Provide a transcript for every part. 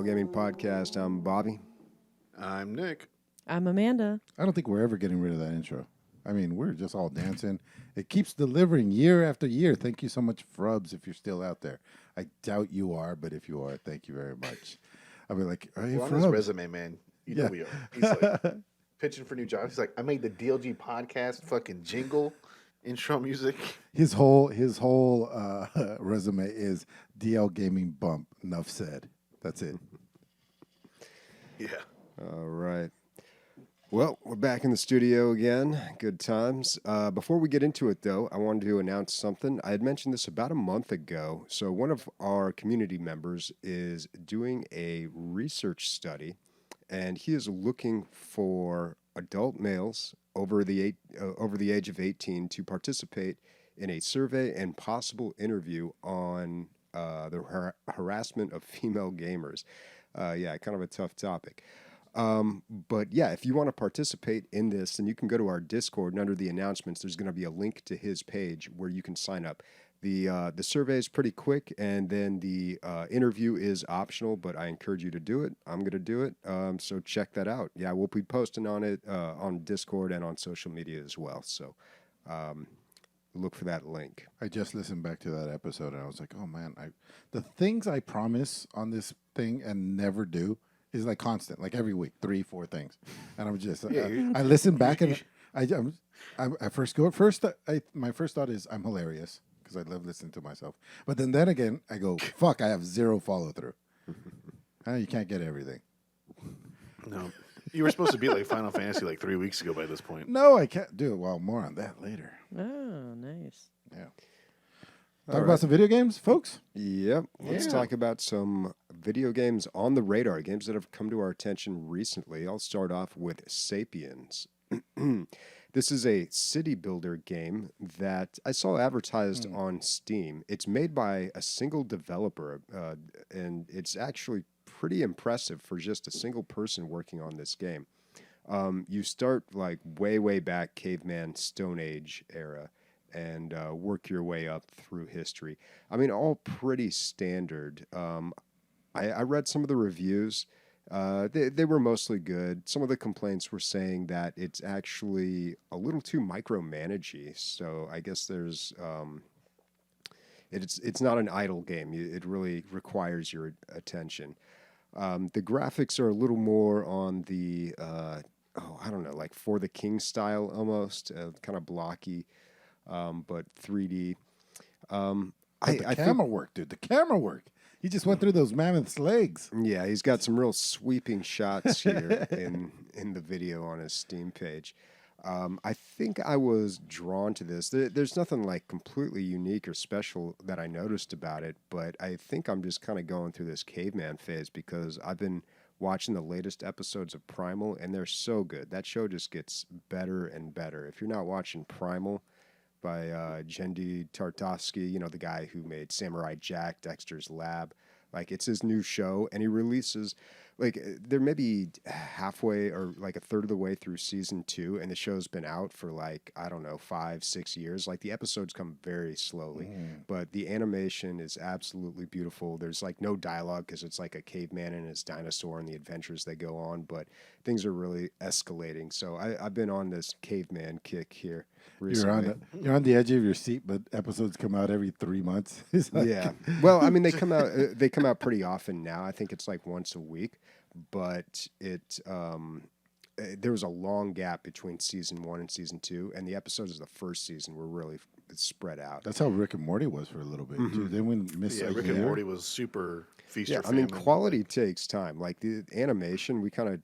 DLG Gaming Podcast. I'm Bobby. I'm Nick. I'm Amanda. I don't think we're ever getting rid of that intro. I mean, we're just all dancing. It keeps delivering year after year. Thank you so much, Frubs, if you're still out there. I doubt you are, but if you are, thank you very much. I'll be like, hey, Well, on Frubs. his resume, man, you know we are. He's like pitching for new jobs. He's like, I made the DLG podcast fucking jingle intro music. His whole resume is DL Gaming Bump. Enough said. That's it. Yeah. All right. Well, we're back in the studio again. Good times. Before we get into it, though, I wanted to announce something. I had mentioned this about a month ago. So one of our community members is doing a research study, and he is looking for adult males over the age of 18 to participate in a survey and possible interview on the harassment of female gamers. Yeah, kind of a tough topic. But yeah, if you want to participate in this, then you can go to our Discord, and under the announcements, there's going to be a link to his page where you can sign up. The survey is pretty quick, and then the interview is optional, but I encourage you to do it. I'm going to do it, so check that out. Yeah, we'll be posting on it on Discord and on social media as well, so look for that link. I just listened back to that episode, and I was like, oh, man, the things I promise on this thing and never do is like constant, like every week, 3-4 things. And I'm just, I listen back and I first go, my first thought is I'm hilarious because I love listening to myself. But then again, I go, fuck, I have zero follow through. You can't get everything. No. You were supposed to be like Final Fantasy like 3 weeks ago by this point. No, I can't do it. Well, more on that later. Oh, nice. Yeah. Talk about some video games, folks? Yep. Let's talk about some video games on the radar, games that have come to our attention recently. I'll start off with Sapiens. This is a city builder game that I saw advertised on Steam. It's made by a single developer, and it's actually pretty impressive for just a single person working on this game. You start like way back caveman Stone Age era and work your way up through history. I mean, all pretty standard. I read some of the reviews. They were mostly good. Some of the complaints were saying that it's actually a little too micromanagey. So I guess there's it's not an idle game. It really requires your attention. The graphics are a little more on the I don't know, like For the King style almost, kind of blocky. But 3D. The camera work, dude. The camera work. He just went through those mammoth's legs. Yeah, he's got some real sweeping shots here in the video on his Steam page. I think I was drawn to this. There's nothing like completely unique or special that I noticed about it, but I think I'm just kind of going through this caveman phase because I've been watching the latest episodes of Primal, and they're so good. That show just gets better and better. If you're not watching Primal by Jendi Tartovsky, the guy who made Samurai Jack, Dexter's Lab. Like, it's his new show, and he releases, like, they're maybe halfway or like a third of the way through season 2, and the show's been out for like, I don't know, 5-6 years. Like, the episodes come very slowly, but the animation is absolutely beautiful. There's like no dialogue because it's like a caveman and his dinosaur and the adventures they go on, but things are really escalating. So I've been on this caveman kick here recently. You're on the edge of your seat, but episodes come out every 3 months. Like, yeah. Well, I mean, they come out pretty often now. I think it's like once a week, but there was a long gap between season 1 and season 2, and the episodes of the first season were really spread out. That's how Rick and Morty was for a little bit, too. Then when Rick and Morty was super feast or famine. I mean, quality takes time. Like, the animation, we kind of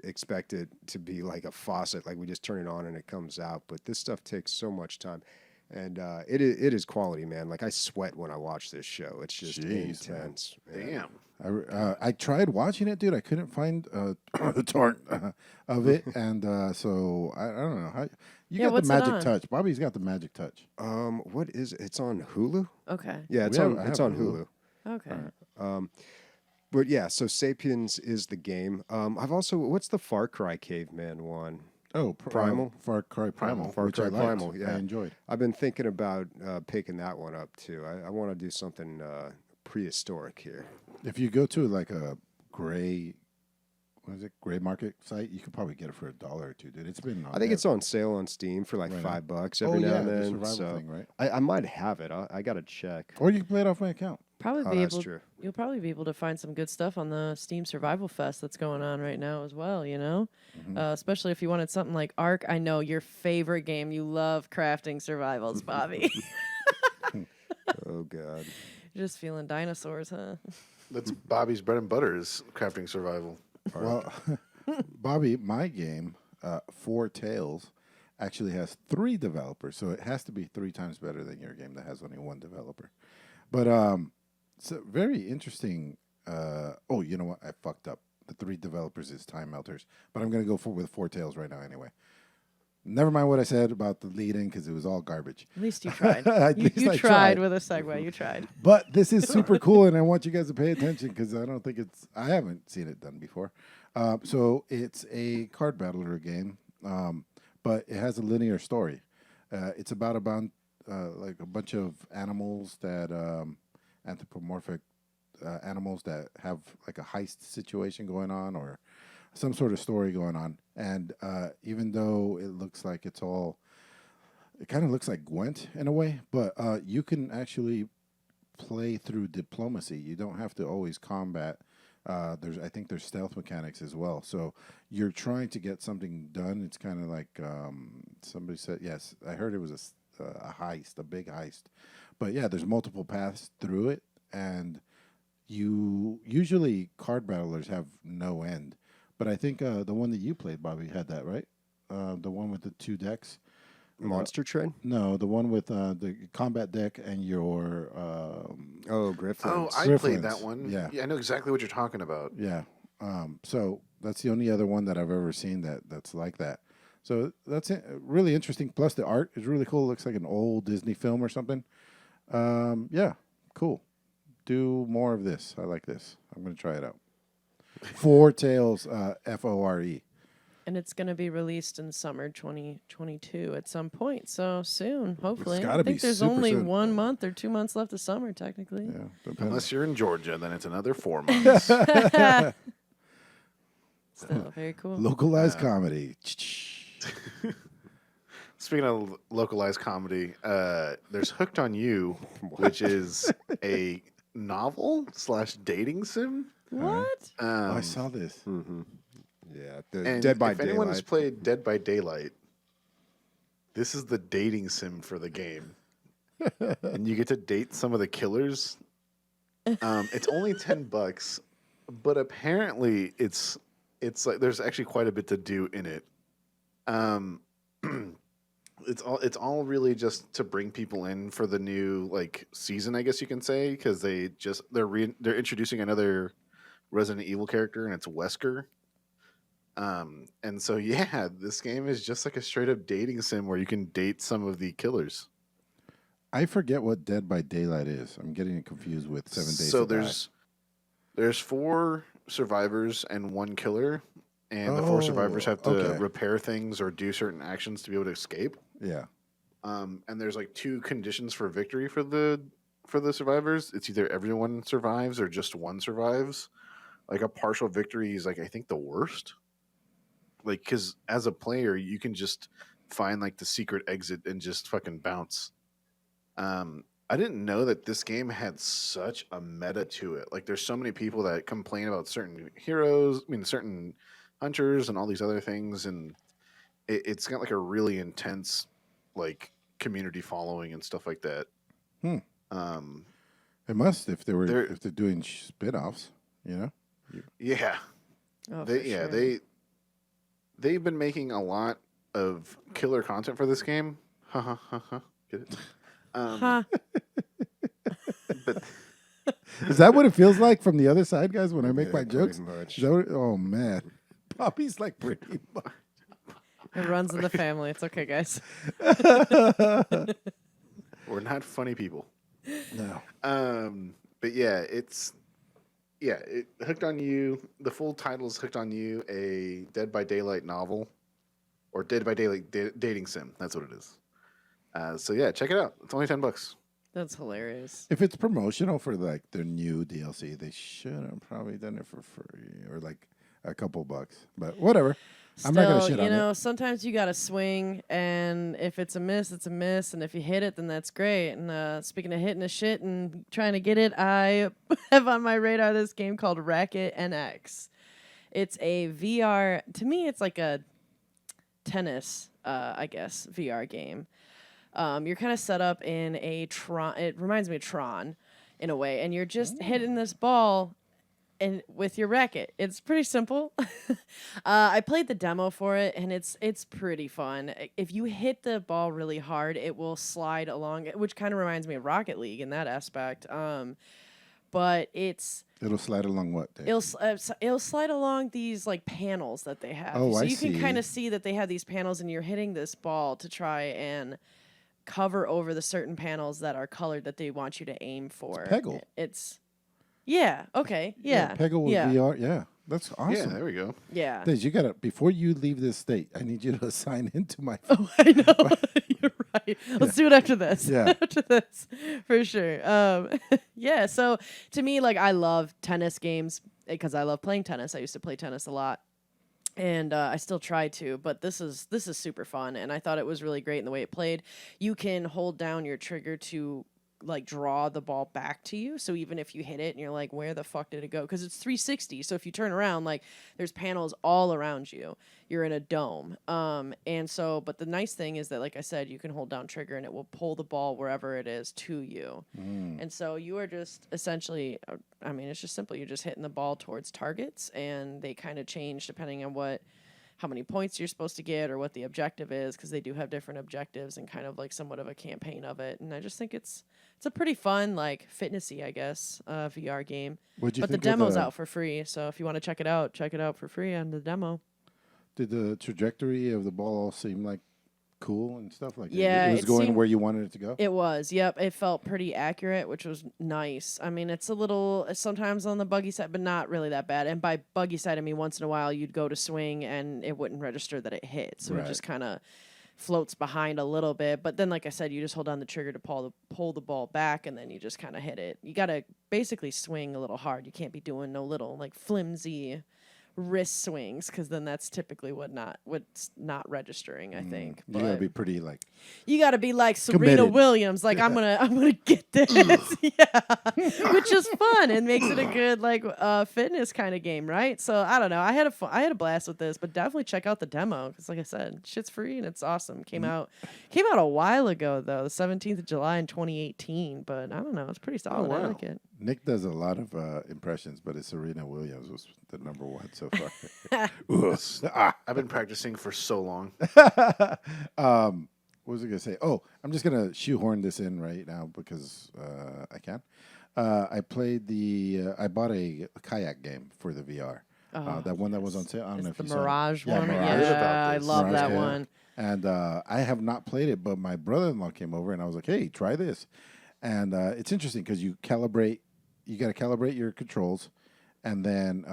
expect it to be like a faucet, like we just turn it on and it comes out, but this stuff takes so much time. And it is quality, man. Like, I sweat when I watch this show. It's just intense. Damn. I tried watching it, dude. I couldn't find the torrent of it, and so I don't know. How, you got the magic touch. Bobby's got the magic touch. What is it? It's on Hulu? Okay. Yeah, it's on Hulu. Okay. But yeah, so Sapiens is the game. I've also, what's the Far Cry Caveman one? Oh, Primal? Far Cry Primal. Far Cry Primal, yeah. I enjoyed. I've been thinking about picking that one up, too. I want to do something prehistoric here. If you go to like a gray. What is it? Gray market site. You could probably get it for $1 or $2, dude. It's been. I think it's on sale on Steam for like Right on. $5 every now and the then. survival So thing, right? I might have it. I got to check. Or you can play it off my account. Probably Oh, be that's able. true. You'll probably be able to find some good stuff on the Steam Survival Fest that's going on right now as well. You know, especially if you wanted something like Ark. I know your favorite game. You love crafting survivals, Bobby. Oh God. You're just feeling dinosaurs, huh? That's Bobby's bread and butter is crafting survival. Well, Bobby, my game, Four Tales, actually has 3 developers, so it has to be 3 times better than your game that has only 1 developer. But it's a very interesting. Oh, you know what? I fucked up. The 3 developers is Time Melters, but I'm gonna go with Four Tales right now anyway. Never mind what I said about the lead-in because it was all garbage. At least you tried. At you least you I tried tried. with a segue. You tried. But this is super cool, and I want you guys to pay attention because I don't think I haven't seen it done before. So it's a card battler game, but it has a linear story. It's about like a bunch of animals that anthropomorphic animals that have like a heist situation going on or some sort of story going on. And even though it looks like it kind of looks like Gwent in a way, but you can actually play through diplomacy. You don't have to always combat. I think there's stealth mechanics as well. So you're trying to get something done. It's kind of like somebody said. Yes, I heard it was a heist, a big heist. But yeah, there's multiple paths through it, and usually card battlers have no end. But I think the one that you played, Bobby, had that, right? The one with the 2 decks. Monster Trade? No, the one with the combat deck and your Griffins. Oh, I Griffins. played that one. Yeah. I know exactly what you're talking about. yeah. So that's the only other one that I've ever seen that's like that. So that's really interesting. Plus the art is really cool. It looks like an old Disney film or something. Yeah, cool. Do more of this. I like this. I'm going to try it out. Four Tales, FORE. And it's going to be released in summer 2022 at some point. So soon, hopefully. gotta I think be there's super only soon. 1 month or 2 months left of summer, technically. Yeah, depends. Unless you're in Georgia, then it's another 4 months. Still very cool. Localized comedy. Speaking of localized comedy, there's Hooked on You, which is a novel / dating sim. What? I saw this. Yeah, the And Dead by if anyone has Daylight. played Dead by Daylight, this is the dating sim for the game, and you get to date some of the killers. It's only $10, but apparently it's like there's actually quite a bit to do in it. It's all really just to bring people in for the new like season, I guess you can say, because they're introducing another Resident Evil character, and it's Wesker. And so yeah, this game is just like a straight up dating sim where you can date some of the killers. I forget what Dead by Daylight is. I'm getting it confused with 7 Days So to Die. there's 4 survivors and 1 killer, and the 4 survivors have to okay. repair things or do certain actions to be able to escape. Yeah. And there's like 2 conditions for victory for the survivors. It's either everyone survives or just one survives. Like a partial victory is like I think the worst. Like because as a player you can just find like the secret exit and just fucking bounce. I didn't know that this game had such a meta to it. Like there's so many people that complain about certain heroes, certain hunters and all these other things, and it's got like a really intense like community following and stuff like that. It must if they're doing spin-offs, you know? Yeah. Oh, for sure. They've been making a lot of killer content for this game. Ha ha ha ha. Get it? Ha. But Is that what it feels like from the other side, guys, when I make my pretty jokes? much. Is that oh, man. Poppy's like pretty much. It runs in the family. It's okay, guys. we're not funny people. No. But yeah, Hooked on You. The full title is Hooked on You, a Dead by Daylight novel, or Dead by Daylight dating sim. That's what it is. So yeah, check it out. It's only $10. That's hilarious. If it's promotional for like their new DLC, they should have probably done it for free or like a couple bucks. But whatever. I'm not gonna shit on it. Sometimes you gotta swing, and if it's a miss, it's a miss, and if you hit it, then that's great. And speaking of hitting a shit and trying to get it, I have on my radar this game called Racket NX. It's a VR. To me, it's like a tennis, I guess, VR game. You're kind of set up in a Tron. It reminds me of Tron, in a way, and you're just hitting this ball. And with your racket, it's pretty simple. I played the demo for it, and it's pretty fun. If you hit the ball really hard, it will slide along, which kind of reminds me of Rocket League in that aspect. But It'll slide along what? Dave? It'll slide along these like panels that they have. Oh, so I you can see. kind of see that they have these panels, and you're hitting this ball to try and cover over the certain panels that are colored that they want you to aim for. It's Peggle. Yeah. Okay. Yeah. Peggle with VR. Yeah. That's awesome. Yeah, there we go. Yeah. Diz, you gotta, before you leave this state, I need you to sign into my Oh, I know. You're right. Let's do it after this. Yeah. After this, for sure. Yeah. So to me, like, I love tennis games because I love playing tennis. I used to play tennis a lot, and I still try to. But this is super fun, and I thought it was really great in the way it played. You can hold down your trigger to like draw the ball back to you, so even if you hit it and you're like, where the fuck did it go, because it's 360, so if you turn around, like, there's panels all around you, you're in a dome, and so, but the nice thing is that, like I said, you can hold down trigger and it will pull the ball wherever it is to you. And so you are just essentially, I mean, it's just simple, you're just hitting the ball towards targets, and they kind of change depending on how many points you're supposed to get or what the objective is, because they do have different objectives and kind of like somewhat of a campaign of it. And I just think it's a pretty fun, like, fitnessy, I guess, VR game. What'd you But the think of demo's out for free, so if you want to check it out for free on the demo. Did the trajectory of the ball all seem like cool and stuff like Yeah, it was it going seemed- where you wanted it to go? It was, yep. It felt pretty accurate, which was nice. I mean, it's a little sometimes on the buggy side, but not really that bad. And by buggy side, I mean once in a while you'd go to swing and it wouldn't register that it hit. So Right. it just kind of floats behind a little bit. But then, like I said, you just hold down the trigger to pull the ball back, and then you just kind of hit it. You got to basically swing a little hard. You can't be doing no little, like, flimsy wrist swings, because then that's typically what's not registering, I think. You gotta be pretty like You got to be like Serena committed. Williams, like I'm gonna get this, yeah, which is fun and makes it a good like fitness kind of game, right? So I don't know, I had a blast with this, but definitely check out the demo because, like I said, shit's free and it's awesome. Came out a while ago though, the 17th of July in 2018, but I don't know, it's pretty solid. I wow. like it. Nick does a lot of impressions, but it's Serena Williams was the number one so far. I've been practicing for so long. What was I gonna say? Oh, I'm just gonna shoehorn this in right now because I can. I played I bought a kayak game for the VR. That one that was on sale. I don't know if The you saw it. Mirage Yeah, one, Mirage. I heard about yeah, I this. love Mirage, that yeah. one. And I have not played it, but my brother-in-law came over and I was like, "Hey, try this." And it's interesting because you got to calibrate your controls, and then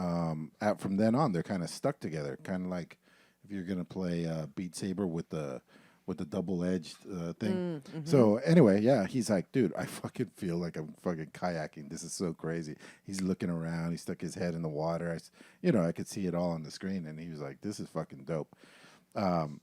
from then on, they're kind of stuck together, kind of like if you're gonna play Beat Saber with the double-edged thing. So anyway, yeah, he's like, "Dude, I fucking feel like I'm fucking kayaking. This is so crazy." He's looking around. He stuck his head in the water. I could see it all on the screen, and he was like, "This is fucking dope."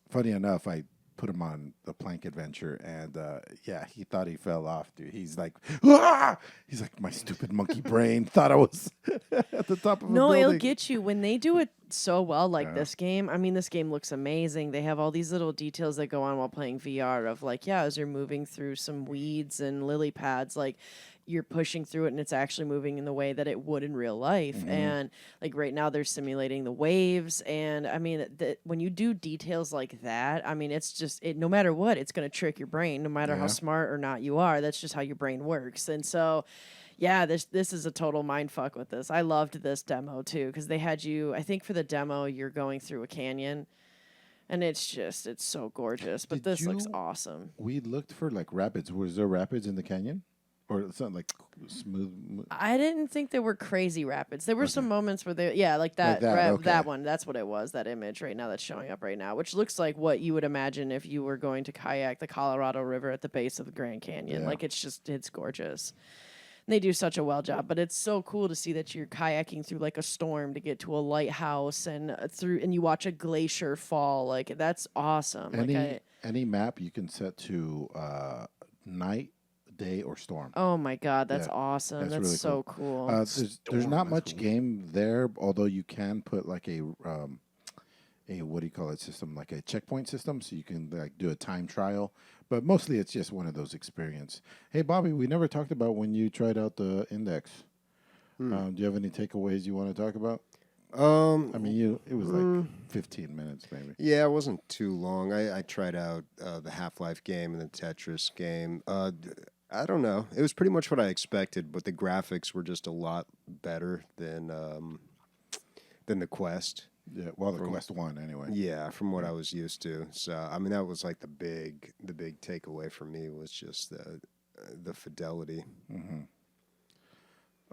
Funny enough, I put him on the plank adventure, and yeah, he thought he fell off, dude. He's like, "Ah!" He's like, my stupid monkey brain thought I was at the top of a No, building. it'll get you when they do it so well, like this game. I mean, this game looks amazing. They have all these little details that go on while playing VR of like, yeah, as you're moving through some weeds and lily pads, like you're pushing through it and it's actually moving in the way that it would in real life. And like right now they're simulating the waves. And I mean, when you do details like that, I mean, it's just, no matter what, it's going to trick your brain, no matter how smart or not you are. That's just how your brain works. And so, yeah, this is a total mind fuck with this. I loved this demo too, because they had you, I think for the demo, you're going through a canyon. And it's so gorgeous. But Did this looks you- awesome. We looked for like rapids. Was there rapids in the canyon? or something like smooth? I didn't think there were crazy rapids. There were some moments where like that, Like that, okay. that one. That's what it was. That image right now that's showing up right now, which looks like what you would imagine if you were going to kayak the Colorado River at the base of the Grand Canyon. Yeah. Like it's gorgeous. And they do such a well job, but it's so cool to see that you're kayaking through like a storm to get to a lighthouse and and you watch a glacier fall. Like that's awesome. Any map you can set to night, day, or storm. Oh my God, that's Yeah, awesome. That's really so cool. There's not Storm, much that's cool. game there, although you can put like a what do you call it system, like a checkpoint system, so you can like do a time trial. But mostly it's just one of those experience. Hey Bobby, we never talked about when you tried out the Index. Do you have any takeaways you want to talk about? I mean, it was like 15 minutes maybe. Yeah, it wasn't too long. I tried out the Half-Life game and the Tetris game. I don't know. It was pretty much what I expected, but the graphics were just a lot better than the Quest. Yeah, well, the Quest 1 anyway. Yeah, from what I was used to. So I mean, that was like the big takeaway for me was just the fidelity.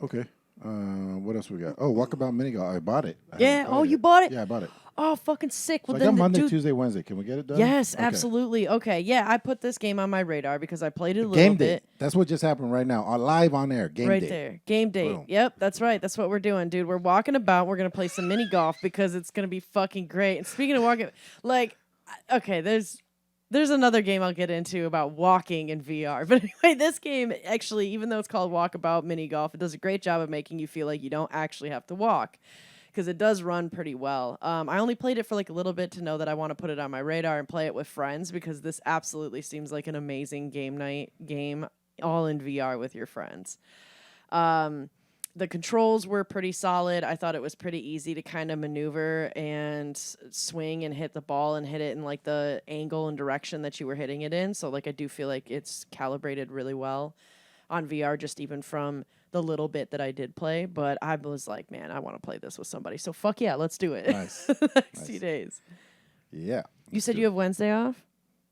Okay. What else we got? Oh, Walkabout Mini Golf. I bought it. I Yeah. haven't played Oh, you bought it? Yeah, I bought it. Oh, fucking sick. So Well, I got then Monday, dude, Tuesday, Wednesday. Can we get it done? yes, Okay. absolutely. Okay, yeah, I put this game on my radar because I played it a little Game day. bit. That's what just happened right now. Live on air. Game Right day. there. Game date. Boom. Yep, that's right. That's what we're doing, dude. We're walking about. We're going to play some mini golf because it's going to be fucking great. And speaking of walking, like, okay, there's another game I'll get into about walking in VR. But anyway, this game actually, even though it's called Walkabout Mini Golf, it does a great job of making you feel like you don't actually have to walk because it does run pretty well. I only played it for like a little bit to know that I want to put it on my radar and play it with friends because this absolutely seems like an amazing game night game all in VR with your friends. The controls were pretty solid. I thought it was pretty easy to kind of maneuver and swing and hit the ball and hit it in like the angle and direction that you were hitting it in. So like I do feel like it's calibrated really well on VR, just even from the little bit that I did play. But I was like, man, I want to play this with somebody. So fuck yeah, let's do it. Nice. Next 2 days. Yeah. You said you have Wednesday off?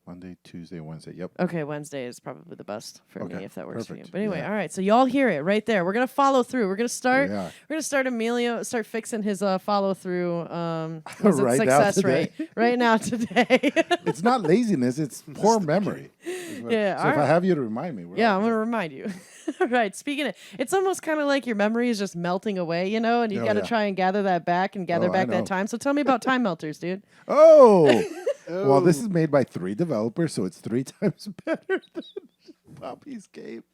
Monday, Tuesday, Wednesday. Yep. Okay, Wednesday is probably the best for me Okay, if that works for you. perfect. But anyway, Yeah. all right. So y'all hear it right there. We're gonna follow through. We're gonna start. We are. We're gonna start Emilio. Start fixing his follow through. Right now success today. rate right now today. It's not laziness. It's poor memory. Yeah, So if all I right. have you to remind me. we're Yeah, all I'm good. gonna remind you. All right. Speaking of, it's almost kind of like your memory is just melting away, you know, and you Oh, got to yeah. try and gather that back and gather Oh, I back know. that time. So tell me about time melters, dude. Oh. Well, this is made by 3 developers, so it's 3 times better than Poppy's game.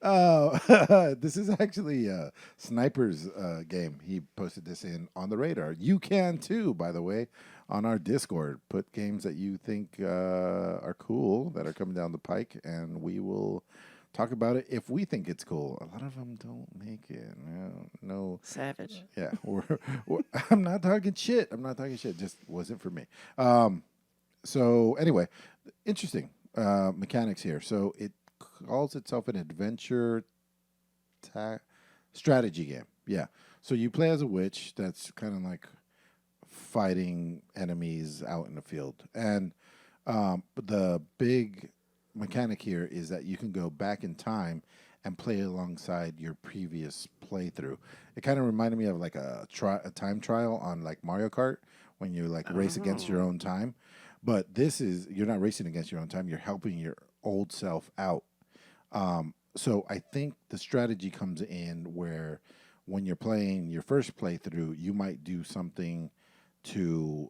This is actually Sniper's game. He posted this in on the radar. You can too, by the way, on our Discord. Put games that you think are cool that are coming down the pike, and we will talk about it if we think it's cool. A lot of them don't make it. No. Savage. Yeah, I'm not talking shit. Just wasn't for me. So anyway, interesting mechanics here. So it calls itself an adventure strategy game. Yeah. So you play as a witch that's kind of like fighting enemies out in the field. And the big mechanic here is that you can go back in time and play alongside your previous playthrough. It kind of reminded me of like a time trial on like Mario Kart when you like race against your own time. But this is, you're not racing against your own time. You're helping your old self out. So I think the strategy comes in where when you're playing your first playthrough, you might do something to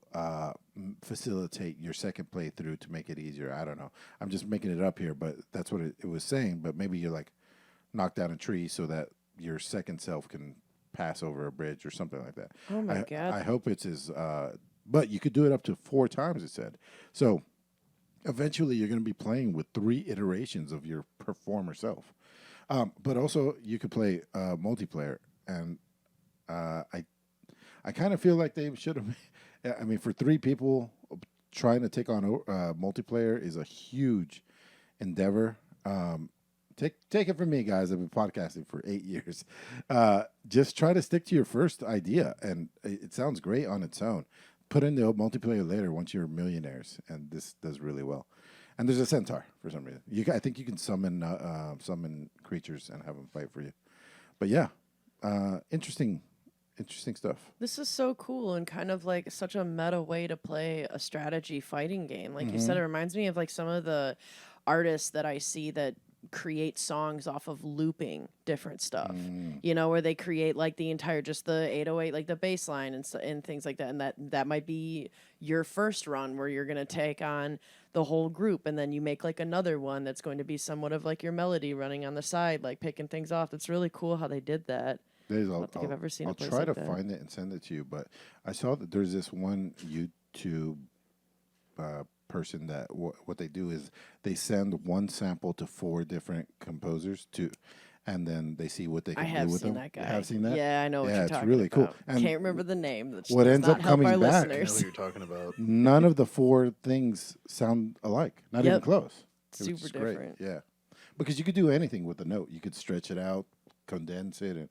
facilitate your second playthrough to make it easier. I don't know. I'm just making it up here, but that's what it was saying. But maybe you're like knock down a tree so that your second self can pass over a bridge or something like that. Oh my God. I hope it's as, but you could do it up to 4 times, it said. So eventually you're going to be playing with 3 iterations of your performer self. But also you could play multiplayer, and I kind of feel like they should have. I mean, for 3 people, trying to take on multiplayer is a huge endeavor. Take it from me, guys. I've been podcasting for 8 years. Just try to stick to your first idea, and it sounds great on its own. Put in the multiplayer later once you're millionaires, and this does really well. And there's a centaur for some reason. I think you can summon creatures and have them fight for you. But yeah, interesting stuff. This is so cool and kind of like such a meta way to play a strategy fighting game. Like you said, it reminds me of like some of the artists that I see that create songs off of looping different stuff, you know, where they create like the entire, just the 808, like the bass line and things like that. And that might be your first run where you're going to take on the whole group. And then you make like another one that's going to be somewhat of like your melody running on the side, like picking things off. It's really cool how they did that. I don't think I've ever seen. I'll try to find it and send it to you. But I saw that there's this one YouTube person that what they do is they send one sample to 4 different composers and then they see what they can do with them. That guy. You have seen that? Yeah, I know what you're talking about. It's really cool. And can't remember the name. That's what ends up coming back? I know who you're talking about. None of the 4 things sound alike. Not even close. Super different. Yeah, because you could do anything with the note. You could stretch it out, condense it, and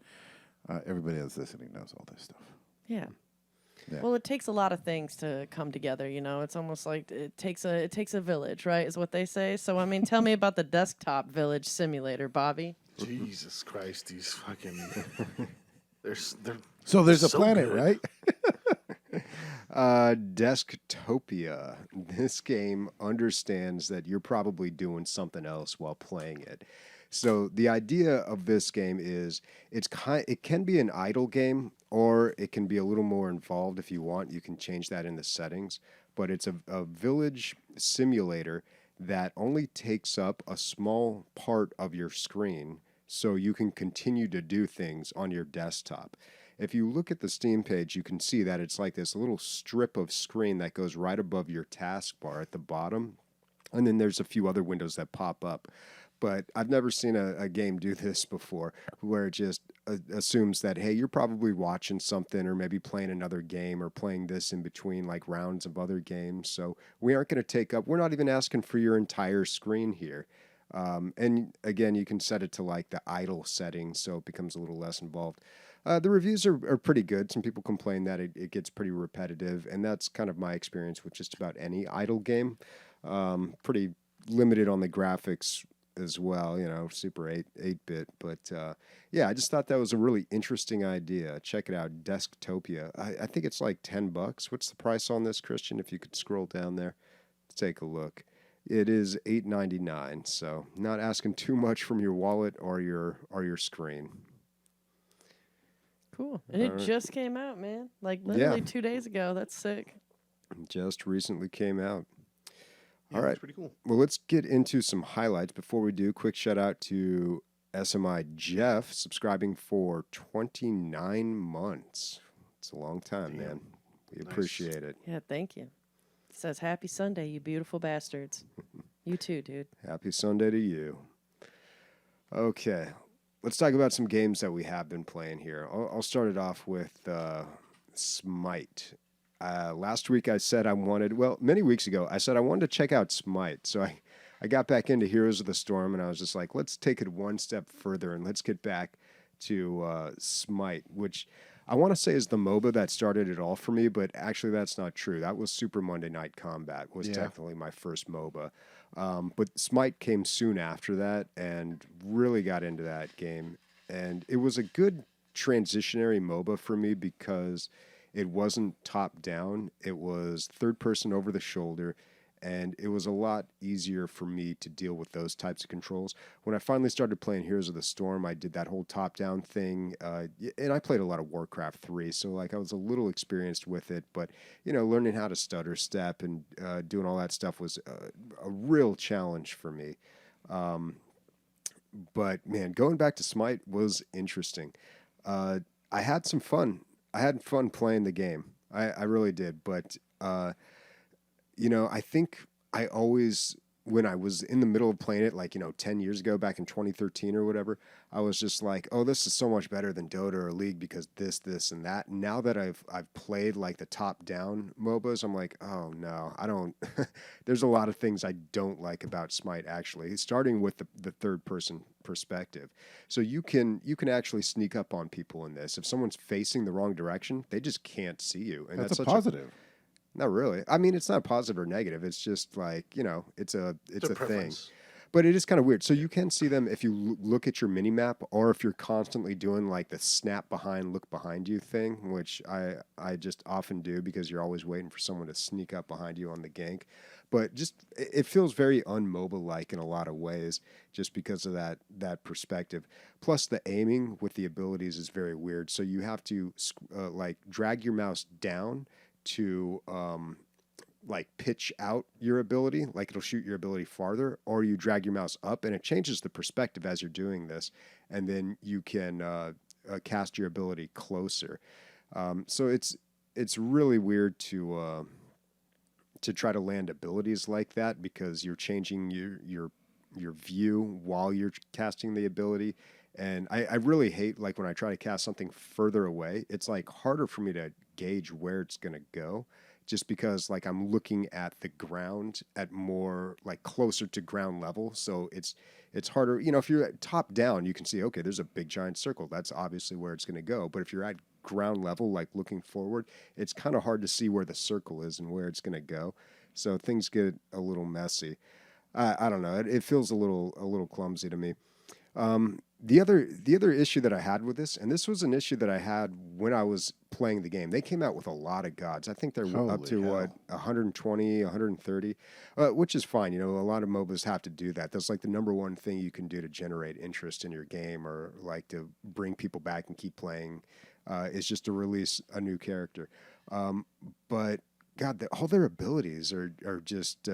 everybody that's listening knows all this stuff. Yeah. Well, it takes a lot of things to come together, you know. It's almost like it takes a village, right? Is what they say. So I mean, tell me about the desktop village simulator, Bobby. Jesus Christ, these fucking there's a planet, good. right? Desktopia. This game understands that you're probably doing something else while playing it. So the idea of this game is it can be an idle game, or it can be a little more involved if you want. You can change that in the settings. But it's a village simulator that only takes up a small part of your screen, so you can continue to do things on your desktop. If you look at the Steam page, you can see that it's like this little strip of screen that goes right above your taskbar at the bottom. And then there's a few other windows that pop up. But I've never seen a game do this before, where it just assumes that, hey, you're probably watching something or maybe playing another game or playing this in between like rounds of other games. So we aren't going to take up, we're not even asking for your entire screen here. And again, you can set it to like the idle settings, so it becomes a little less involved. The reviews are pretty good. Some people complain that it gets pretty repetitive, and that's kind of my experience with just about any idle game. Pretty limited on the graphics as well, you know, super 8-bit. But yeah, I just thought that was a really interesting idea. Check it out, Desktopia. I think it's like $10. What's the price on this, Christian? If you could scroll down there, let's take a look. It is $8.99, so not asking too much from your wallet or your screen. Cool. And it just came out, man. Like literally 2 days ago. That's sick. Just recently came out. Yeah, all right. That's pretty cool. Well, let's get into some highlights. Before we do, quick shout out to SMI Jeff, subscribing for 29 months. It's a long time, man. We appreciate it. Yeah, thank you. It says, happy Sunday, you beautiful bastards. You too, dude. Happy Sunday to you. Okay. Let's talk about some games that we have been playing here. I'll start it off with Smite. Last week I said many weeks ago, I said I wanted to check out Smite. So I got back into Heroes of the Storm, and I was just like, let's take it one step further, and let's get back to Smite, which I want to say is the MOBA that started it all for me, but actually that's not true. That was Super Monday Night Combat, was technically my first MOBA. But Smite came soon after that and really got into that game. And it was a good transitionary MOBA for me because it wasn't top-down. It was third-person over the shoulder, and it was a lot easier for me to deal with those types of controls. When I finally started playing Heroes of the Storm, I did that whole top-down thing, and I played a lot of Warcraft 3, so like I was a little experienced with it, but you know, learning how to stutter step and doing all that stuff was a real challenge for me. But man, going back to Smite was interesting. I had some fun. I had fun playing the game. I really did, but you know, I think I always, when I was in the middle of playing it, like, you know, 10 years ago, back in 2013 or whatever, I was just like, oh, this is so much better than Dota or League because this, and that. Now that I've played like the top-down MOBAs, I'm like, oh no, I don't. There's a lot of things I don't like about Smite, actually, starting with the third-person perspective. So you can actually sneak up on people in this. If someone's facing the wrong direction, they just can't see you. And that's a positive. Not really. I mean, it's not positive or negative. It's just like, it's a thing. preference. But it is kind of weird. So you can see them if you look at your mini map, or if you're constantly doing like the snap behind, look behind you thing, which I just often do because you're always waiting for someone to sneak up behind you on the gank. But just it feels very unmobile like in a lot of ways, just because of that perspective. Plus the aiming with the abilities is very weird. So you have to like drag your mouse down to like pitch out your ability, like it'll shoot your ability farther, or you drag your mouse up and it changes the perspective as you're doing this, and then you can cast your ability closer. So it's really weird to try to land abilities like that, because you're changing your view while you're casting the ability. And I really hate, like, when I try to cast something further away, it's like harder for me to gauge where it's going to go, just because like I'm looking at the ground at more like closer to ground level. So it's harder. If you're at top down, you can see, okay, there's a big giant circle. That's obviously where it's going to go. But if you're at ground level, like looking forward, it's kind of hard to see where the circle is and where it's going to go. So things get a little messy. I don't know. It feels a little clumsy to me. The other issue that I had with this, and this was an issue that I had when I was playing the game, they came out with a lot of gods. I think they're up to Holy hell. 120, 130, which is fine. A lot of MOBAs have to do that. That's like the number one thing you can do to generate interest in your game, or like to bring people back and keep playing, is just to release a new character. But God, all their abilities are just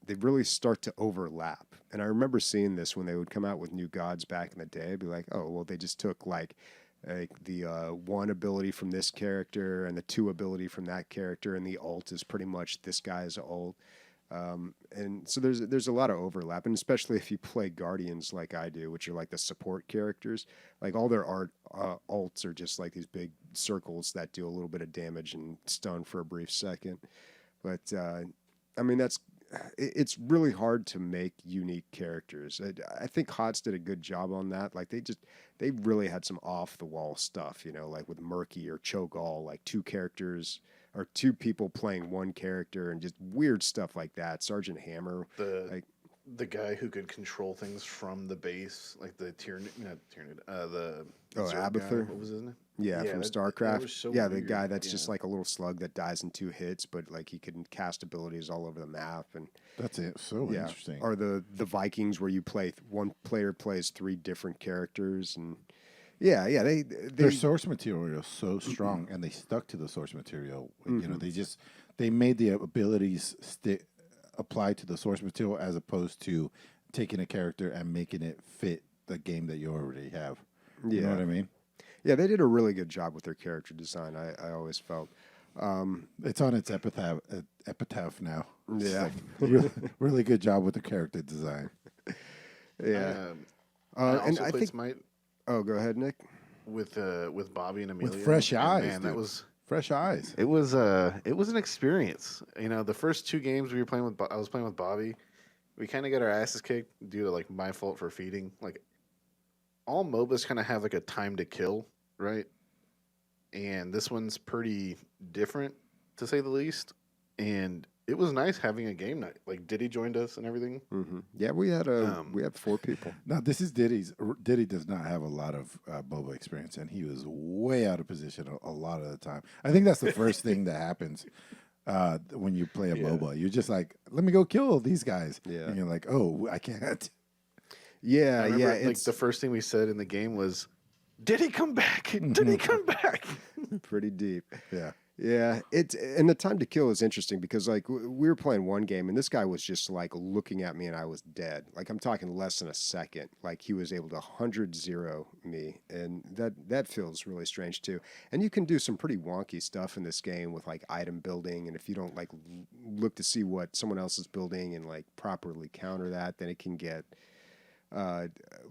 they really start to overlap. And I remember seeing this when they would come out with new gods back in the day. I'd be like, oh, well, they just took like the one ability from this character and the two ability from that character, and the ult is pretty much this guy's ult. And so there's a lot of overlap, and especially if you play Guardians like I do, which are like the support characters, like all their ults are just like these big circles that do a little bit of damage and stun for a brief second. But I mean, it's really hard to make unique characters. I think HOTS did a good job on that. Like they really had some off the wall stuff, like with Murky or Cho'Gall, like two characters or two people playing one character, and just weird stuff like that. Sergeant Hammer, The guy who could control things from the base, like the the Zerg Abathur. guy. What was his name? Yeah, from that StarCraft. was so The weird. guy that's just Yeah. like a little slug that dies in 2 hits, but like he can cast abilities all over the map. And That's it. So yeah, interesting. or the Vikings, where you play one player plays 3 different characters, and they Their source material is so strong, and they stuck to the source material. They made the abilities apply to the source material, as opposed to taking a character and making it fit the game that you already have. You know what I mean? Yeah, they did a really good job with their character design. I always felt. It's on its epitaph now. Yeah. Really good job with the character design. Yeah. I also and I played think. Smite Oh, go ahead, Nick. with Bobby and Emilio. With fresh and eyes, man, that dude. was Fresh eyes. it was an experience. The first 2 games we were playing with, I was playing with Bobby. We kind of got our asses kicked due to like my fault for feeding. Like all MOBAs kind of have like a time to kill, right? And this one's pretty different, to say the least. And it was nice having a game night. Like Diddy joined us and everything. Mm-hmm. Yeah, we had 4 people. Now, this is Diddy's. Diddy does not have a lot of MOBA experience, and he was way out of position a lot of the time. I think that's the first thing that happens when you play a MOBA. You're just like, let me go kill these guys. Yeah. And you're like, oh, I can't. Yeah, I remember, like it's the first thing we said in the game was, "Did he come back? Did he come back?" pretty deep. Yeah. Yeah, and the time to kill is interesting because like we were playing one game and this guy was just like looking at me and I was dead. Like I'm talking less than a second. Like he was able to 100-0 me, and that feels really strange too. And you can do some pretty wonky stuff in this game with like item building, and if you don't like look to see what someone else is building and like properly counter that, then it can get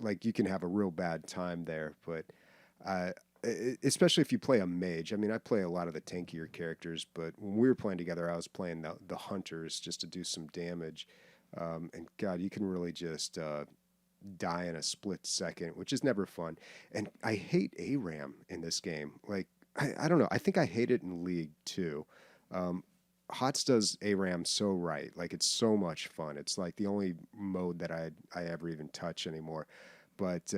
like you can have a real bad time there. But especially if you play a mage. I mean, I play a lot of the tankier characters, but when we were playing together, I was playing the hunters just to do some damage. And God, you can really just die in a split second, which is never fun. And I hate ARAM in this game. Like, I don't know. I think I hate it in League too. HOTS does ARAM so right. Like it's so much fun. It's like the only mode that I ever even touch anymore. But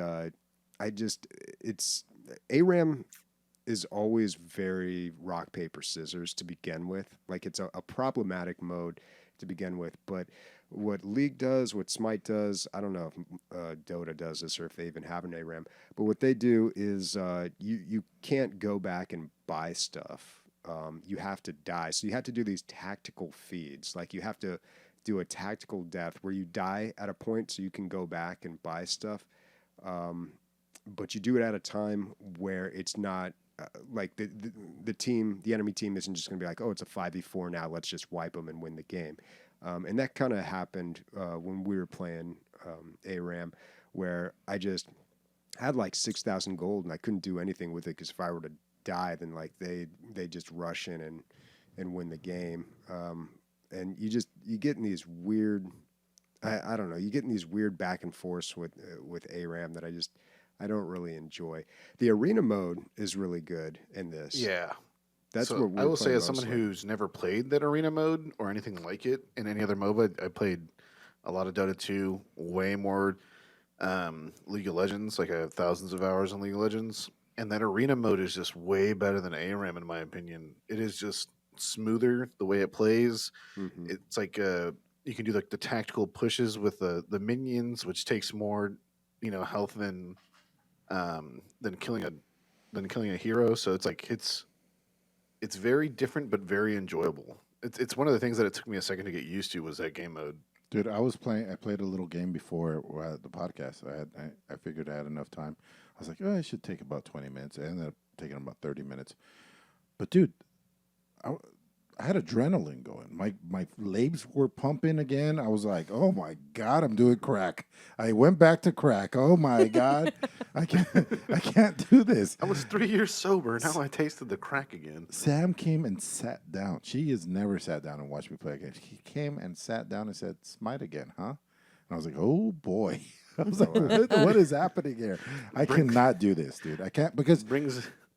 I just it's ARAM is always very rock paper scissors to begin with. Like it's a problematic mode to begin with. But what League does, what Smite does, I don't know if Dota does this or if they even have an ARAM. But what they do is you can't go back and buy stuff. You have to die. So you have to do these tactical feeds. Like you have to do a tactical death where you die at a point so you can go back and buy stuff. But you do it at a time where it's not like the team, the enemy team isn't just going to be like, oh, it's a 5v4 now. Let's just wipe them and win the game. And that kind of happened when we were playing ARAM, where I just had like 6,000 gold and I couldn't do anything with it because if I were to die, then like they just rush in and win the game. And you get in these weird, I don't know, you get in these weird back and forths with ARAM that I don't really enjoy. The arena mode is really good in this. Yeah. That's so what we're I will say, playing as someone mostly. who's never played that arena mode or anything like it in any other MOBA, I played a lot of Dota 2, way more League of Legends, like I have thousands of hours in League of Legends. And that arena mode is just way better than ARAM, in my opinion. It is just smoother the way it plays. Mhm. It's like you can do like the tactical pushes with the minions, which takes more, health than killing a hero. So it's like it's very different but very enjoyable. It's one of the things that it took me a second to get used to was that game mode. Dude, I played a little game before the podcast. I figured I had enough time. I was like, oh, I should take about 20 minutes. I ended up taking about 30 minutes. But dude, I had adrenaline going. My legs were pumping again. I was like, oh my God, I'm doing crack. I went back to crack. Oh my God. I can't do this. I was 3 years sober. Now I tasted the crack again. Sam came and sat down. She has never sat down and watched me play a game. He came and sat down and said, Smite again, huh? And I was like, oh boy. I was like, what is happening here? I cannot do this, dude. I can't because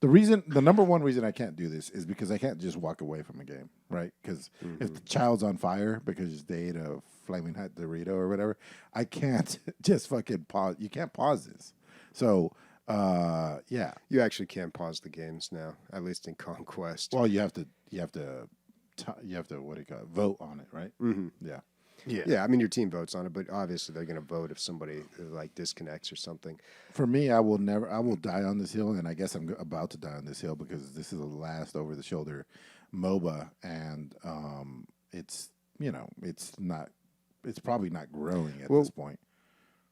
the number one reason I can't do this is because I can't just walk away from a game, right? Because if the child's on fire because they ate a flaming hot Dorito or whatever, I can't just fucking pause. You can't pause this. So, yeah. You actually can't pause the games now, at least in Conquest. Well, you have to what do you call it? Vote on it, right? Mm-hmm. Yeah. Yeah, I mean your team votes on it, but obviously they're going to vote if somebody like disconnects or something. For me, I will die on this hill, and I guess I'm about to die on this hill because this is the last over-the-shoulder MOBA, and it's probably not growing at this point.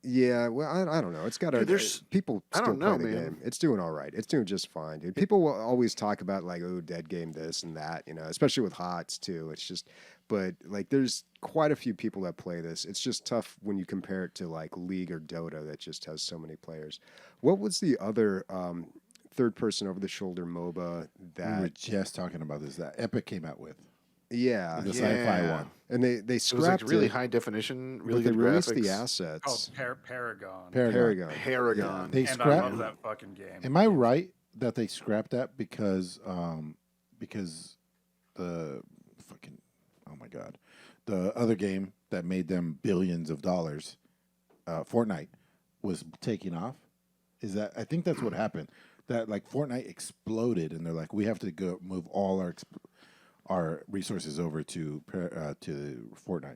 Yeah, well, I don't know. It's got to. People still play the game. It's doing all right. It's doing just fine, dude. People will always talk about like, oh, dead game, this and that, especially with HOTS too. It's just, but like, there's quite a few people that play this. It's just tough when you compare it to like League or Dota that just has so many players. What was the other third-person over-the-shoulder MOBA that we were just talking about this that Epic came out with? Yeah, the sci-fi one, and they scrapped it. Was like really high definition, really but good they released graphics. the assets. Called Paragon. Paragon. Paragon. They And I scrapped. love that fucking game. Am I right that they scrapped that because the fucking the other game that made them billions of dollars, Fortnite, was taking off? I think that's what happened. That like Fortnite exploded, and they're like, we have to go move all our resources over to Fortnite.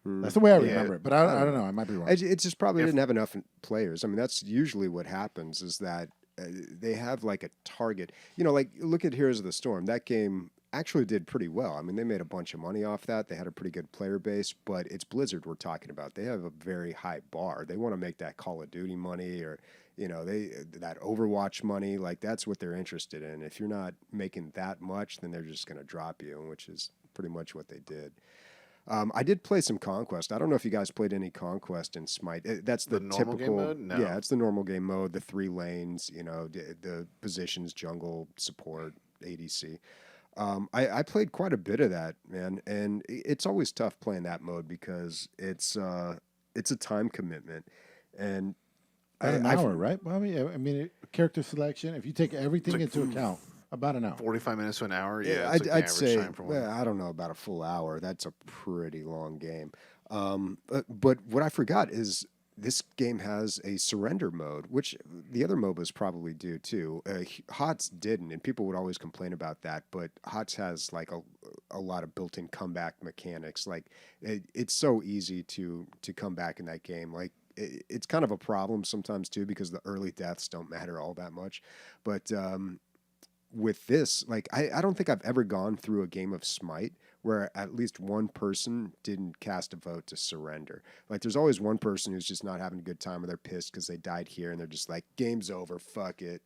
That's the way I remember it, but I don't know. I might be wrong. It just probably didn't have enough players. I mean, that's usually what happens is that they have like a target. Like look at Heroes of the Storm. That game actually did pretty well. I mean, they made a bunch of money off that. They had a pretty good player base, but it's Blizzard we're talking about. They have a very high bar. They want to make that Call of Duty money or that Overwatch money. Like that's what they're interested in. If you're not making that much, then they're just going to drop you, which is pretty much what they did. I did play some Conquest. I don't know if you guys played any Conquest in Smite. That's the normal typical game mode? No. Yeah, it's the normal game mode, the 3 lanes, the positions, jungle, support, ADC. I played quite a bit of that, man, and it's always tough playing that mode because it's a time commitment. And an hour, right, Bobby? I mean, character selection. If you take everything into account, About an hour. 45 minutes to an hour. Yeah, Yeah, it's like the I'd average say, time for one. I don't know about a full hour. That's a pretty long game. But what I forgot is this game has a surrender mode, which the other MOBAs probably do too. HOTS didn't, and people would always complain about that. But HOTS has like a lot of built-in comeback mechanics. Like it's so easy to come back in that game. Like it's kind of a problem sometimes too because the early deaths don't matter all that much. But with this, like I don't think I've ever gone through a game of Smite where at least one person didn't cast a vote to surrender. Like there's always one person who's just not having a good time or they're pissed because they died here and they're just like, game's over, fuck it,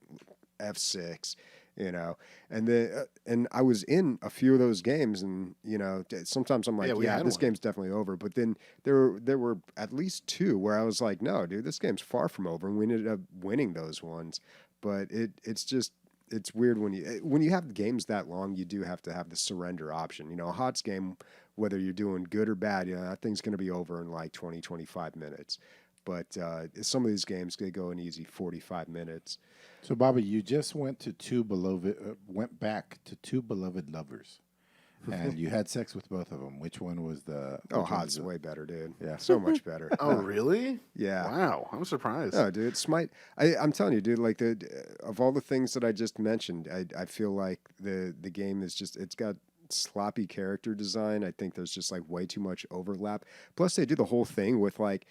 F6, you know. And then and I was in a few of those games and, you know, sometimes I'm like, Yeah, this one. game's definitely over. But then there were at least two where I was like, no, dude, this game's far from over. And we ended up winning those ones. But it's weird when you have games that long, you do have to have the surrender option. You know, a HOTS game, whether you're doing good or bad, you know, that thing's going to be over in like 20, 25 minutes. But some of these games, they go in easy 45 minutes. So, Bobby, you just went back to two beloved lovers, and you had sex with both of them. Which one was the? HOTS is way better, dude. Yeah. So much better. Oh, really? Yeah. Wow, I'm surprised. No, dude, Smite. I'm telling you, dude. Like of all the things that I just mentioned, I feel like the game is just it's got sloppy character design. I think there's just like way too much overlap. Plus, they do the whole thing with like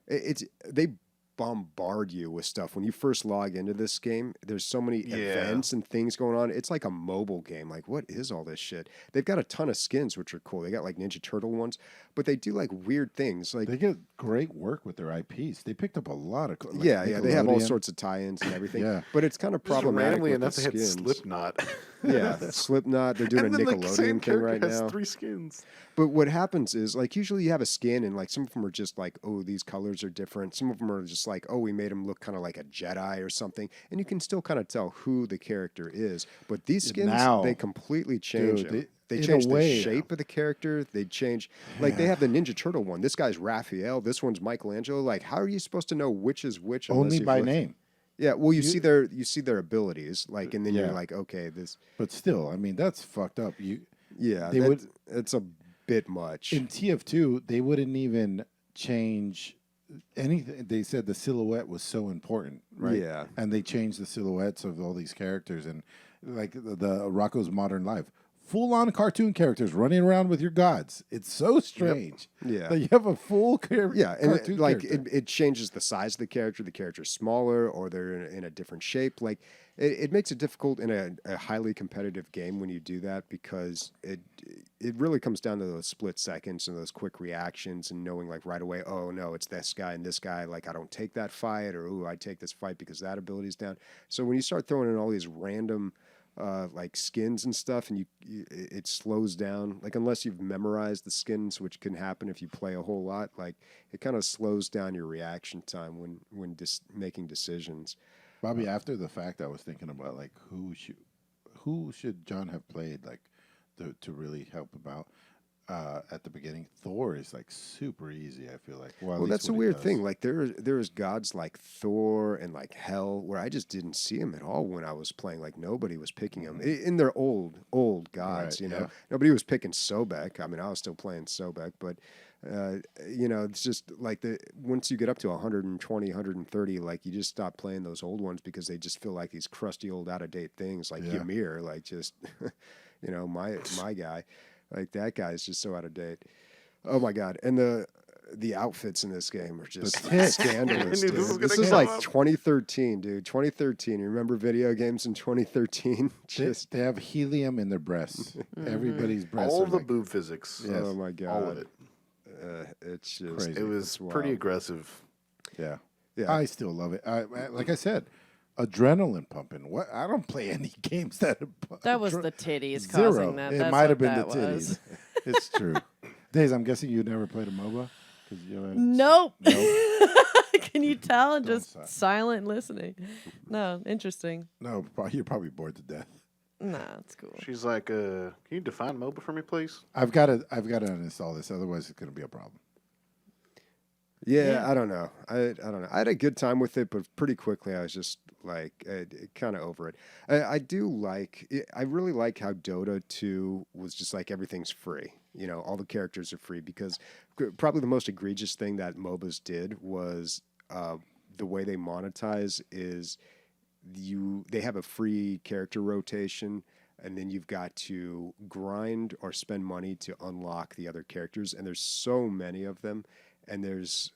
they bombard you with stuff when you first log into this game. There's so many events and things going on. It's like a mobile game. Like, what is all this shit? They've got a ton of skins which are cool. They got like Ninja Turtle ones, but they do like weird things. Like they get great work with their IPs. They picked up a lot of they have all sorts of tie-ins and everything. Yeah, but it's kind of Just problematic randomly with enough the to hit skins. Slipknot. Yeah, Slipknot. They're doing And a then, like, the same Nickelodeon thing right character has now. 3 skins. But what happens is, like, usually you have a skin, and like some of them are just like, oh, these colors are different. Some of them are just like, oh, we made him look kind of like a Jedi or something, and you can still kind of tell who the character is. But these skins, Now, they completely change dude, them. They in a change the way- shape of the character. They change, like, they have the Ninja Turtle one. This guy's Raphael. This one's Michelangelo. Like, how are you supposed to know which is which? unless only you've by looked- name. Yeah, well, you see their abilities, like, and then Yeah. you're like, okay, this. But still, I mean, that's fucked up. Yeah, They would- it's a bit much. In TF2, they wouldn't even change anything. They said the silhouette was so important, right? Yeah. And they changed the silhouettes of all these characters, and like the Rocco's Modern Life, full-on cartoon characters running around with your gods. It's so strange. Yeah. that you have a full character. Yeah, and cartoon like character. it changes the size of the character. The character's smaller, or they're in a different shape. Like it makes it difficult in a highly competitive game when you do that because it really comes down to those split seconds and those quick reactions and knowing like right away. Oh no, it's this guy and this guy. Like I don't take that fight, or ooh, I take this fight because that ability's down. So when you start throwing in all these random like skins and stuff, and it slows down. Like unless you've memorized the skins, which can happen if you play a whole lot. Like it kind of slows down your reaction time when making decisions. Bobby, after the fact, I was thinking about like who should John have played like to really help him out at the beginning. Thor is like super easy. I feel like. Well, that's a weird thing. Like there's gods like Thor and like Hell where I just didn't see him at all when I was playing. Like nobody was picking him in their old gods. Right, You know, yeah. nobody was picking Sobek. I mean, I was still playing Sobek, but. You know, it's just like once you get up to 120, 130, like you just stop playing those old ones because they just feel like these crusty old out of date things like Yeah. Ymir, like just, you know, my guy, like that guy is just so out of date. Oh my God. And the outfits in this game are just tits. scandalous. I Dude. knew this was This gonna is come like up. 2013, dude. 2013. You remember video games in 2013? Just They have helium in their breasts. Everybody's breasts. All are of the like, boob physics. Yes. oh my God. All of it. It's just Crazy. It was it's wild. pretty aggressive. Yeah. Yeah. I still love it. Like I said, adrenaline pumping. What? I don't play any games that. That was the titties Zero. causing that. It That's might what have been the that was. titties. It's true. Days, I'm guessing you never played a MOBA. 'Cause you haven't- Nope. Nope. Can you tell? Don't Just sigh. silent listening. No, interesting. No, you're probably bored to death. Nah, it's cool. She's like, can you define MOBA for me, please? I've got to uninstall this, otherwise it's going to be a problem. Yeah, Yeah. I don't know. I don't know. I had a good time with it, but pretty quickly I was just Like, kind of over it. I do like. I really like how Dota 2 was just like everything's free. You know, all the characters are free because probably the most egregious thing that MOBAs did was the way they monetize is they have a free character rotation, and then you've got to grind or spend money to unlock the other characters, and there's so many of them, and there's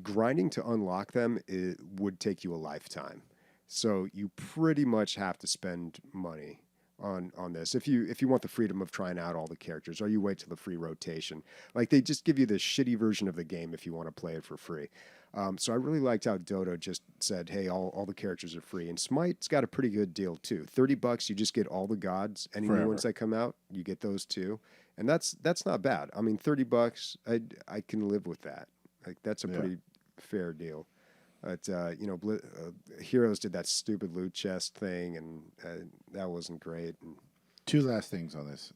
grinding to unlock them, it would take you a lifetime. So you pretty much have to spend money on this if you want the freedom of trying out all the characters, or you wait till the free rotation. Like, they just give you this shitty version of the game if you want to play it for free. So I really liked how Dota just said, hey, all the characters are free. And Smite's got a pretty good deal too. $30, you just get all the gods. Any new ones that come out, you get those too. And that's not bad. I mean, $30, I can live with that. Like, that's a pretty fair deal. But Heroes did that stupid loot chest thing, and that wasn't great. And two last things on this.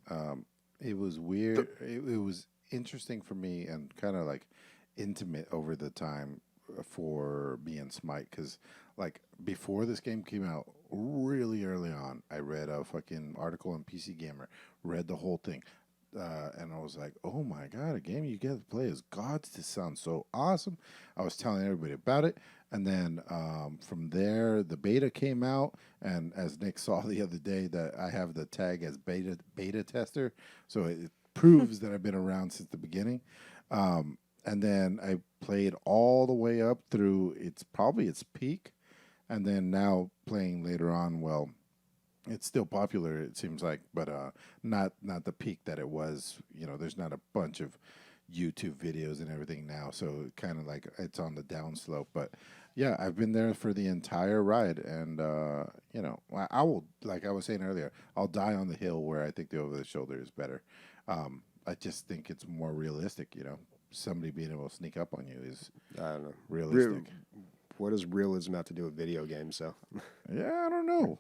It was weird. It was interesting for me and kind of like intimate over the time for me and Smite, because like before this game came out, really early on, I read a fucking article on PC Gamer, read the whole thing. And I was like, oh my God, a game you get to play as gods. This sounds so awesome. I was telling everybody about it. And then from there, the beta came out. And as Nick saw the other day, that I have the tag as beta tester. So it proves that I've been around since the beginning. And then I played all the way up through its peak. And then now playing later on, well, it's still popular, it seems like, but not the peak that it was. You know, there's not a bunch of YouTube videos and everything now, so kind of like it's on the downslope. But yeah, I've been there for the entire ride, and you know, I will, like I was saying earlier, I'll die on the hill where I think the over the shoulder is better. I just think it's more realistic. You know, somebody being able to sneak up on you is, I don't know, realistic. What does realism have to do with video games? So yeah, I don't know.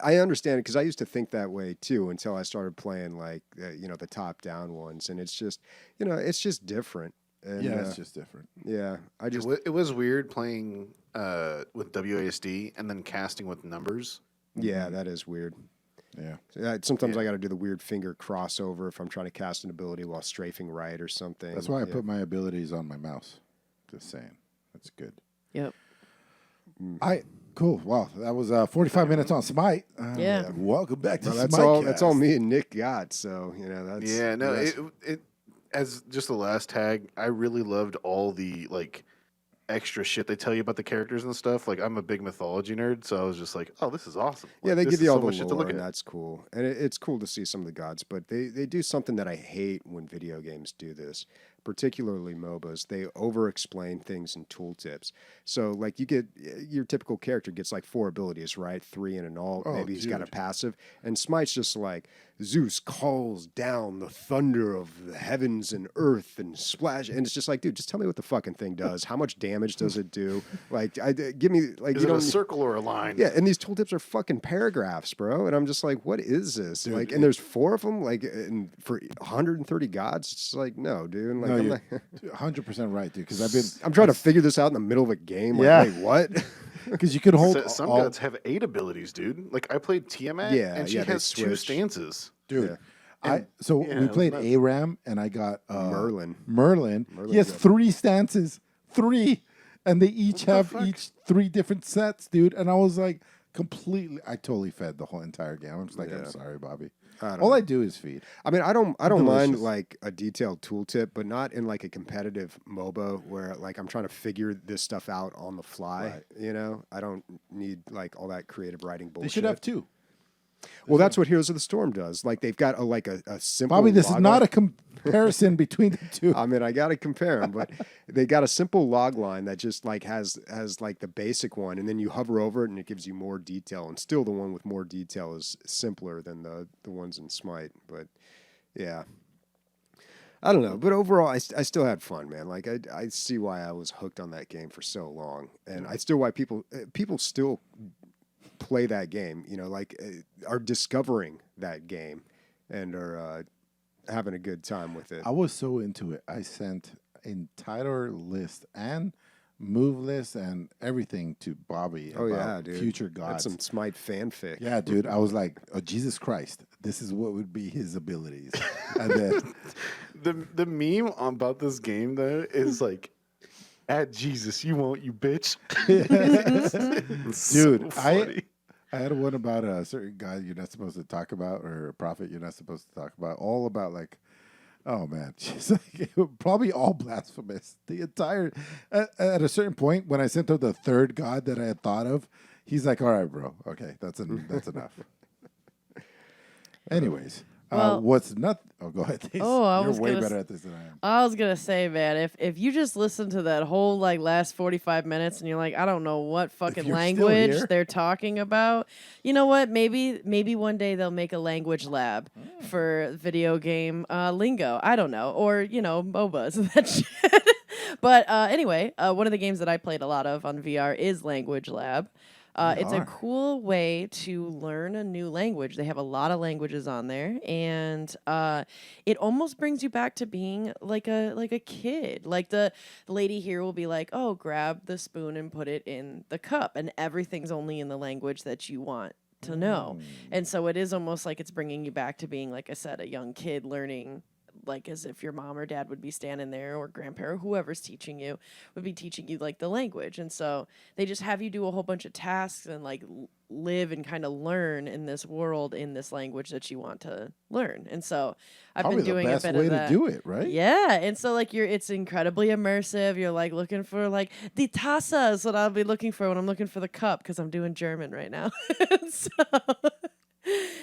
I understand it, because I used to think that way too until I started playing like the top down ones, and it's just it's just different. And, it's just different. Yeah, it was weird playing with WASD and then casting with numbers. Yeah, that is weird. Yeah. Sometimes I got to do the weird finger crossover if I'm trying to cast an ability while strafing right or something. That's why I put my abilities on my mouse. Just saying, that's good. Yep. Cool. Wow, that was 45 minutes on Smite. Yeah. Welcome back to Smite. That's all me and Nick got. So that's it as just the last tag. I really loved all the like extra shit they tell you about the characters and stuff. Like, I'm a big mythology nerd, so I was just like, oh, this is awesome. Like, yeah, they give you all the shit to lore, look and at. that's cool. And it's cool to see some of the gods, but they do something that I hate when video games do this. Particularly MOBAs, they over-explain things in tooltips. So, like, you get your typical character gets like 4 abilities, right? 3 and an alt. Maybe he's got a passive. And Smite's just like, Zeus calls down the thunder of the heavens and earth and splash. And it's just like, dude, just tell me what the fucking thing does. How much damage does it do? Like, give me like, is it a circle or a line? Yeah, and these tooltips are fucking paragraphs, bro. And I'm just like, what is this? Dude, like, and there's 4 of them. Like, and for 130 gods, it's just like, no, dude. Like, no, you're 100% right, dude. Because I'm trying to figure this out in the middle of a game. Like, wait, what? Because you could hold some gods have 8 abilities, dude. Like, I played Tiamat, and she has 2 stances, dude. Yeah. We played Aram, and I got Merlin. He has 3 stances, 3, and they each have 3 different sets, dude. And I was like, I totally fed the whole entire game. I'm just like, I'm sorry, Bobby. I do is feed. I mean, I don't mind like a detailed tooltip, but not in like a competitive MOBA where like I'm trying to figure this stuff out on the fly. Right. You know, I don't need like all that creative writing bullshit. They should have 2. Well, that's what Heroes of the Storm does. Like, they've got a simple. Bobby, this is not a comparison between the 2. I mean, I got to compare them, but they got a simple log line that just like has like the basic one, and then you hover over it, and it gives you more detail. And still, the one with more detail is simpler than the ones in Smite. But yeah, I don't know. But overall, I still had fun, man. Like, I see why I was hooked on that game for so long, and I still why people still play that game, like are discovering that game and are having a good time with it. I was so into it. I sent entire list and moveless and everything to Bobby Oh yeah, about dude. future That's gods. some Smite fanfic. Yeah, dude. I was like, oh, Jesus Christ, this is what would be his abilities. And then, The meme about this game though is like, at Jesus, you won't, you bitch. It's dude, so funny. I had one about a certain guy you're not supposed to talk about, or a prophet you're not supposed to talk about. All about like, oh man, just like probably all blasphemous. The entire at a certain point when I sent him the third god that I had thought of, he's like, all right, bro, okay, that's enough. Anyways, Well- what's not? Oh, go ahead. These. Oh, I You're was way gonna better s- at this than I am. I was gonna say, man, if you just listen to that whole like last 45 minutes and you're like, I don't know what fucking you're still language here. they're talking about, you know what? Maybe one day they'll make a language lab for video game lingo. I don't know, or MOBAs and that shit. But anyway, one of the games that I played a lot of on VR is Language Lab. It's a VR. cool way to learn a new language. They have a lot of languages on there, and it almost brings you back to being like a kid. Like the lady here will be like, "Oh, grab the spoon and put it in the cup," and everything's only in the language that you want to know. And so it is almost like it's bringing you back to being, like I said, a young kid learning. Like as if your mom or dad would be standing there, or grandparent, or whoever's teaching you would be teaching you like the language. And so they just have you do a whole bunch of tasks and like live and kind of learn in this world in this language that you want to learn. And so I've Probably been doing the best a bit way of that. to do it, right? Yeah, and so like it's incredibly immersive. You're like looking for like the Tasse is what I'll be looking for when I'm looking for the cup because I'm doing German right now.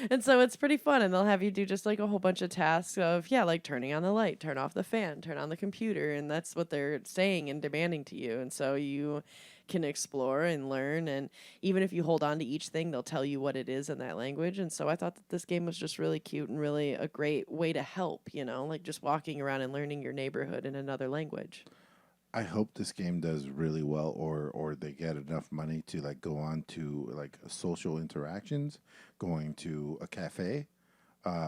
And so it's pretty fun, and they'll have you do just like a whole bunch of tasks of like turning on the light, turn off the fan, turn on the computer, and that's what they're saying and demanding to you. And so you can explore and learn, and even if you hold on to each thing, they'll tell you what it is in that language. And so I thought that this game was just really cute and really a great way to help, like just walking around and learning your neighborhood in another language. I hope this game does really well, or they get enough money to like go on to like social interactions, going to a cafe,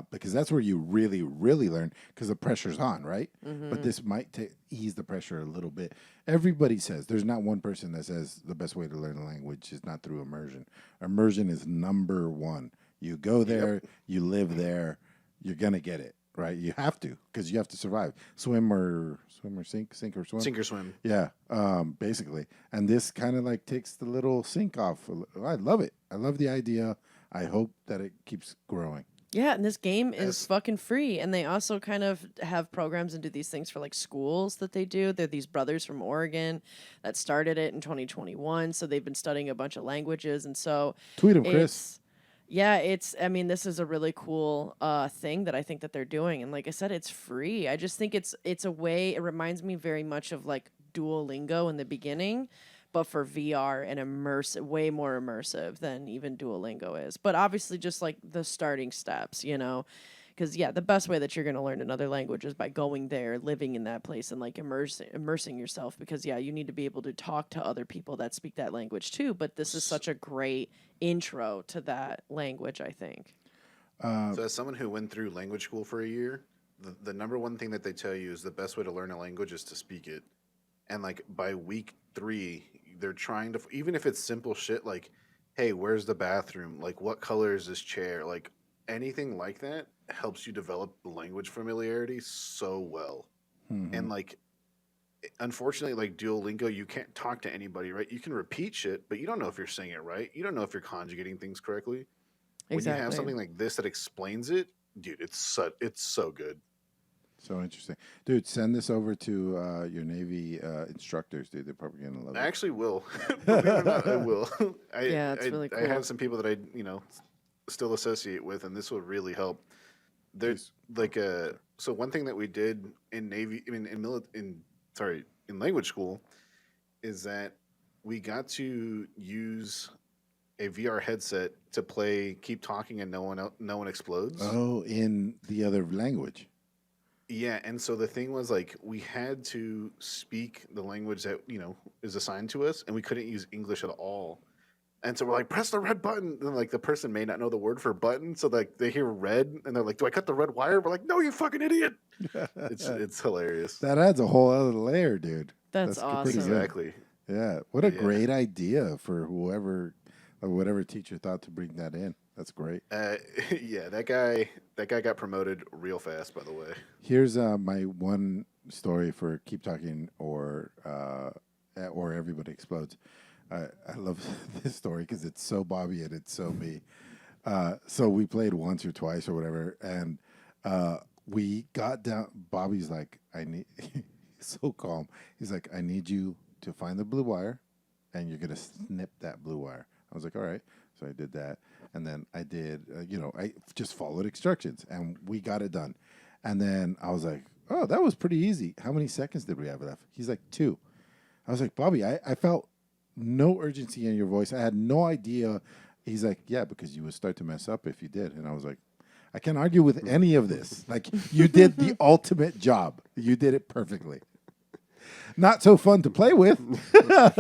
because that's where you really, really learn because the pressure's on, right? But this might ease the pressure a little bit. Everybody says there's not one person that says the best way to learn a language is not through immersion. Immersion is number one. You go there, you live there, you're gonna get it. Right, you have to because you have to survive. Swim or sink, sink or swim. Sink or swim. Yeah, basically. And this kind of like takes the little sink off. I love it. I love the idea. I hope that it keeps growing. Yeah, and this game is As- fucking free. And they also kind of have programs and do these things for like schools that they do. They're these brothers from Oregon that started it in 2021. So they've been studying a bunch of languages. And so Tweet him, Chris. this is a really cool thing that I think that they're doing. And like I said, it's free. I just think it's a way, it reminds me very much of like Duolingo in the beginning, but for VR and way more immersive than even Duolingo is. But obviously just like the starting steps, because the best way that you're going to learn another language is by going there, living in that place, and like immersing yourself. Because you need to be able to talk to other people that speak that language too. But this is such a great intro to that language, I think. So as someone who went through language school for a year, the number one thing that they tell you is the best way to learn a language is to speak it. And like by week 3, they're trying to, even if it's simple shit like, hey, where's the bathroom? Like, what color is this chair? Like, anything like that helps you develop language familiarity so well. And like, unfortunately, like Duolingo, you can't talk to anybody, right? You can repeat shit, but you don't know if you're saying it right. You don't know if you're conjugating things correctly. When you have something like this that explains it, dude, it's so good. So interesting. Dude, send this over to your Navy instructors, dude. They're probably going to love it. I actually will. Believe it or not, I will. It's really cool. I have some people that I, still associate with, and this will really help. There's like so one thing that we did in Navy, in language school, is that we got to use a VR headset to play Keep Talking and No One Explodes. Oh, in the other language. Yeah, and so the thing was like we had to speak the language that is assigned to us, and we couldn't use English at all. And so we're like, press the red button, and like the person may not know the word for button, so like they hear red, and they're like, do I cut the red wire? We're like, no, you fucking idiot! It's hilarious. That adds a whole other layer, dude. That's pretty awesome. good. Exactly. Yeah, what a Yeah. great idea for whoever or whatever teacher thought to bring that in. That's great. Yeah, that guy got promoted real fast. By the way, Here's my one story for Keep Talking or Everybody Explodes. I love this story because it's so Bobby and it's so me. So we played once or twice or whatever, and we got down. Bobby's like, I need. He's so calm. He's like, I need you to find the blue wire, and you're gonna snip that blue wire. I was like, all right. So I did that, and then I did. I just followed instructions, and we got it done. And then I was like, oh, that was pretty easy. How many seconds did we have left? He's like, 2. I was like, Bobby, I felt no urgency in your voice. I had no idea. He's like, yeah, because you would start to mess up if you did. And I was like, I can't argue with any of this. Like, you did the ultimate job. You did it perfectly. Not so fun to play with because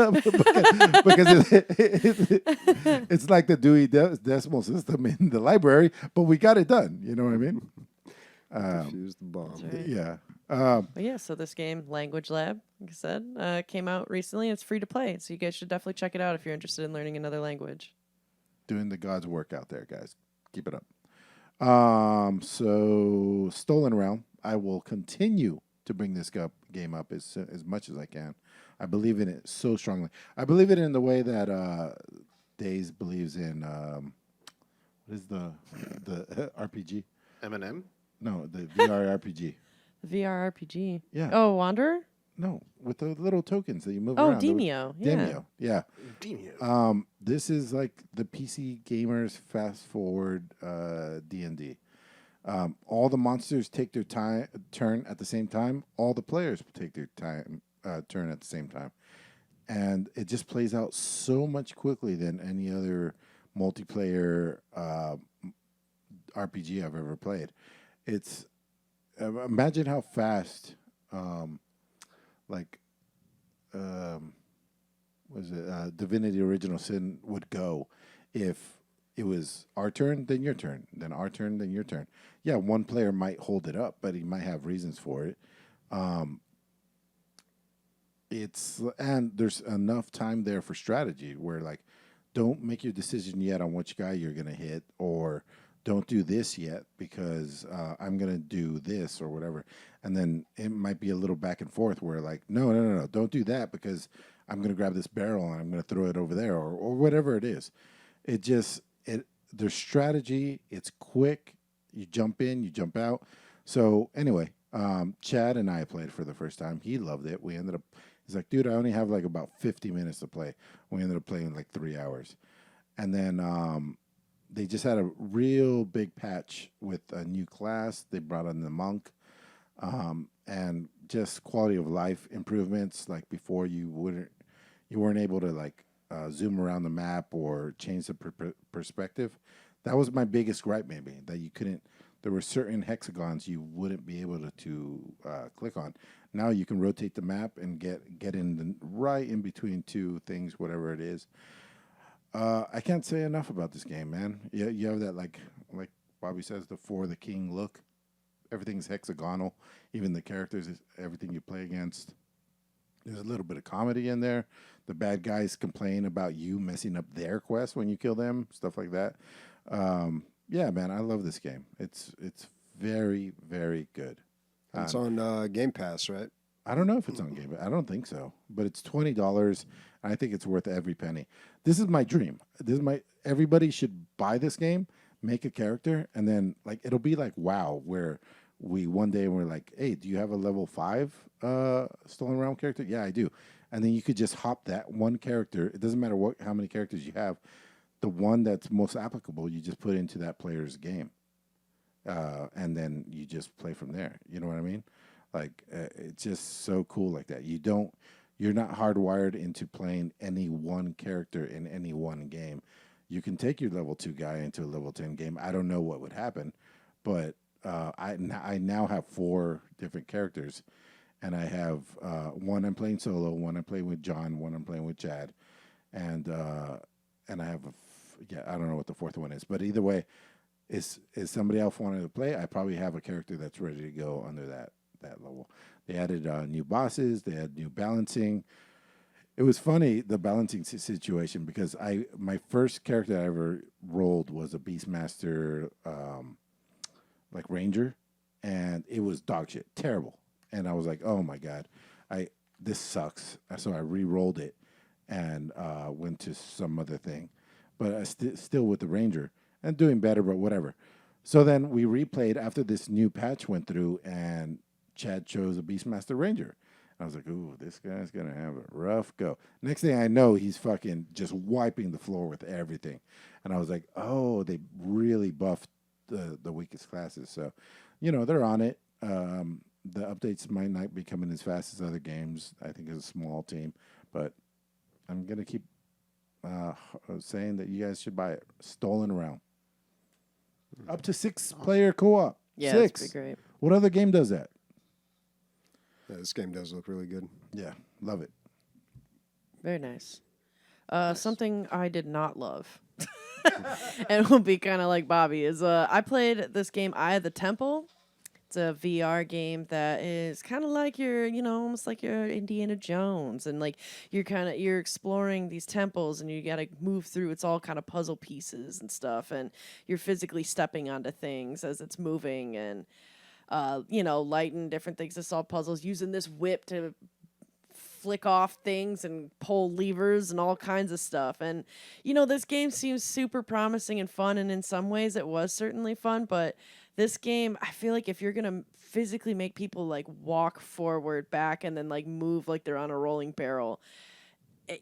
it's like the Dewey Decimal System in the library, but we got it done. You know what I mean? Defuse the bomb. That's right. Yeah. But yeah, so this game, Language Lab, like I said, came out recently. It's free to play, so you guys should definitely check it out if you're interested in learning another language. Doing the God's work out there, guys. Keep it up. So Stolen Realm, I will continue to bring this game up as much as I can. I believe in it so strongly. I believe it in the way that Days believes in what is the RPG? Eminem. No, the VR RPG. The VR RPG. Yeah. Oh, Wanderer? No, with the little tokens that you move Oh, around. Demio. Yeah. Demio, yeah. Dino. This is like the PC gamers fast forward D&D. All the monsters take their turn at the same time. All the players take their turn at the same time, and it just plays out so much quickly than any other multiplayer RPG I've ever played. It's imagine how fast, Divinity Original Sin would go if it was our turn, then your turn, then our turn, then your turn. Yeah, one player might hold it up, but he might have reasons for it. And there's enough time there for strategy where like, don't make your decision yet on which guy you're gonna hit, or don't do this yet because I'm gonna do this or whatever. And then it might be a little back and forth where like, no, don't do that because I'm gonna grab this barrel and I'm gonna throw it over there or whatever it is. There's strategy. It's quick. You jump in, you jump out. So anyway, Chad and I played for the first time. He loved it. He's like, dude, I only have like about 50 minutes to play. We ended up playing like 3 hours. And then they just had a real big patch with a new class. They brought in the monk, and just quality of life improvements. Like before, you weren't able to like zoom around the map or change the perspective. That was my biggest gripe, maybe, that you couldn't. There were certain hexagons you wouldn't be able to click on. Now you can rotate the map and get in right in between two things, whatever it is. I can't say enough about this game, man. You have that like Bobby says, the For the King look. Everything's hexagonal. Even the characters, everything you play against. There's a little bit of comedy in there. The bad guys complain about you messing up their quest when you kill them, stuff like that. Yeah, man, I love this game. It's very, very good. It's on Game Pass, right? I don't know if it's on Game Pass. I don't think so. But it's $20. I think it's worth every penny. This is my dream. Everybody should buy this game, make a character, and then like it'll be like WoW, where we one day we're like, hey, do you have a level 5 Stolen Realm character? Yeah, I do. And then you could just hop that one character. It doesn't matter how many characters you have. The one that's most applicable, you just put into that player's game. And then you just play from there. You know what I mean? Like, it's just so cool like that. You're not hardwired into playing any one character in any one game. You can take your level 2 guy into a level 10 game. I don't know what would happen, but I now have 4 different characters, and I have one I'm playing solo, one I'm playing with John, one I'm playing with Chad, and I have I don't know what the 4th one is, but either way, is somebody else wanting to play, I probably have a character that's ready to go under that level. They added new bosses, they had new balancing. It was funny, the balancing situation, because my first character I ever rolled was a Beastmaster, like Ranger, and it was dog shit, terrible. And I was like, oh my god, this sucks. So I re-rolled it and went to some other thing, but I still with the Ranger and doing better, but whatever. So then we replayed after this new patch went through, and Chad chose a Beastmaster Ranger. I was like, ooh, this guy's going to have a rough go. Next thing I know, he's fucking just wiping the floor with everything. And I was like, oh, they really buffed the weakest classes. So, they're on it. The updates might not be coming as fast as other games. I think it's a small team. But I'm going to keep saying that you guys should buy it. Stolen Realm. Up to 6-player co-op. Yeah, 6. that's pretty great. What other game does that? Yeah, this game does look really good. Yeah, love it. Very nice. Something I did not love, and will be kind of like Bobby, is I played this game, Eye of the Temple. It's a VR game that is kind of like almost like your Indiana Jones, and like you're exploring these temples, and you got to move through. It's all kind of puzzle pieces and stuff, and you're physically stepping onto things as it's moving, and lighting different things to solve puzzles, using this whip to flick off things and pull levers and all kinds of stuff. And, this game seems super promising and fun, and in some ways it was certainly fun, but this game, I feel like if you're going to physically make people, like, walk forward, back, and then, like, move like they're on a rolling barrel,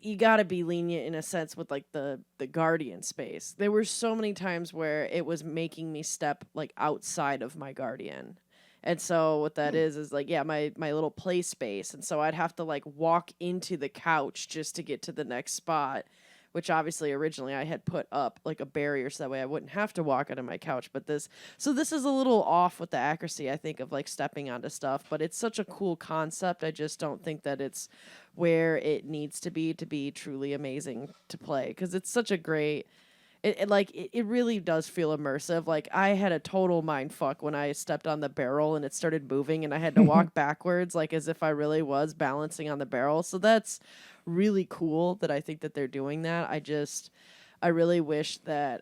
you got to be lenient in a sense with, like, the guardian space. There were so many times where it was making me step, like, outside of my guardian. And so what that is like, yeah, my little play space. And so I'd have to like walk into the couch just to get to the next spot, which obviously originally I had put up like a barrier so that way I wouldn't have to walk onto my couch. But this is a little off with the accuracy, I think, of like stepping onto stuff. But it's such a cool concept. I just don't think that it's where it needs to be truly amazing to play, because it's such a great... It really does feel immersive. Like, I had a total mind fuck when I stepped on the barrel and it started moving and I had to walk backwards, like as if I really was balancing on the barrel. So that's really cool that I think that they're doing that. I really wish that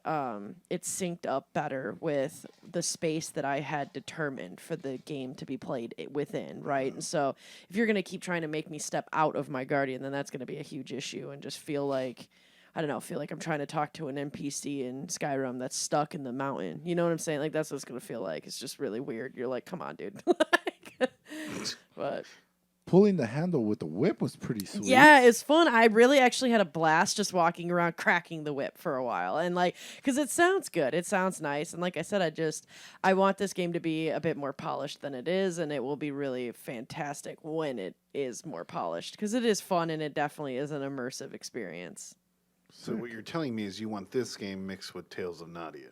it synced up better with the space that I had determined for the game to be played within, right? And so if you're going to keep trying to make me step out of my guardian, then that's going to be a huge issue, and just feel like... I don't know, feel like I'm trying to talk to an NPC in Skyrim that's stuck in the mountain. You know what I'm saying? Like, that's what it's going to feel like. It's just really weird. You're like, come on, dude. But Pulling the handle with the whip was pretty sweet. yeah, it's fun. I really actually had a blast just walking around cracking the whip for a while. And like, because it sounds good. It sounds nice. And like I said, I want this game to be a bit more polished than it is. And it will be really fantastic when it is more polished, because it is fun and it definitely is an immersive experience. So what you're telling me is you want this game mixed with Tales of Nadia.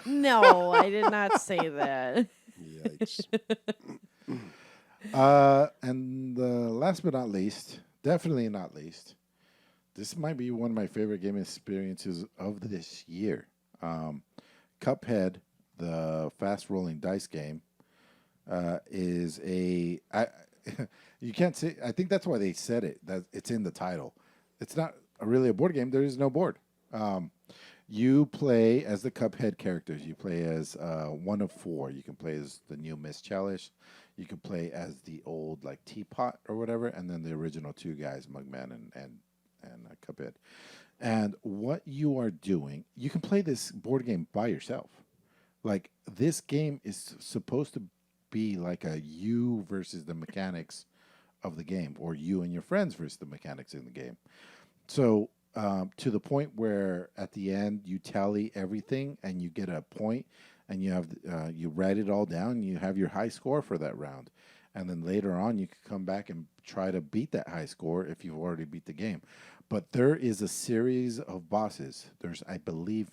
No, I did not say that. Yikes. And last but not least, definitely not least, this might be one of my favorite game experiences of this year. Cuphead, the fast-rolling dice game, is a... you can't say... I think that's why they said it, that it's in the title. It's not really a board game. There is no board. You play as the Cuphead characters. You play as one of 4. You can play as the new Miss Chalice. You can play as the old like Teapot or whatever, and then the original 2 guys, Mugman and Cuphead. And what you are doing, you can play this board game by yourself. Like, this game is supposed to be like a you versus the mechanics of the game, or you and your friends versus the mechanics in the game. So to the point where at the end you tally everything and you get a point, and you have you write it all down, and you have your high score for that round, and then later on you can come back and try to beat that high score if you've already beat the game. But there is a series of bosses. There's, I believe,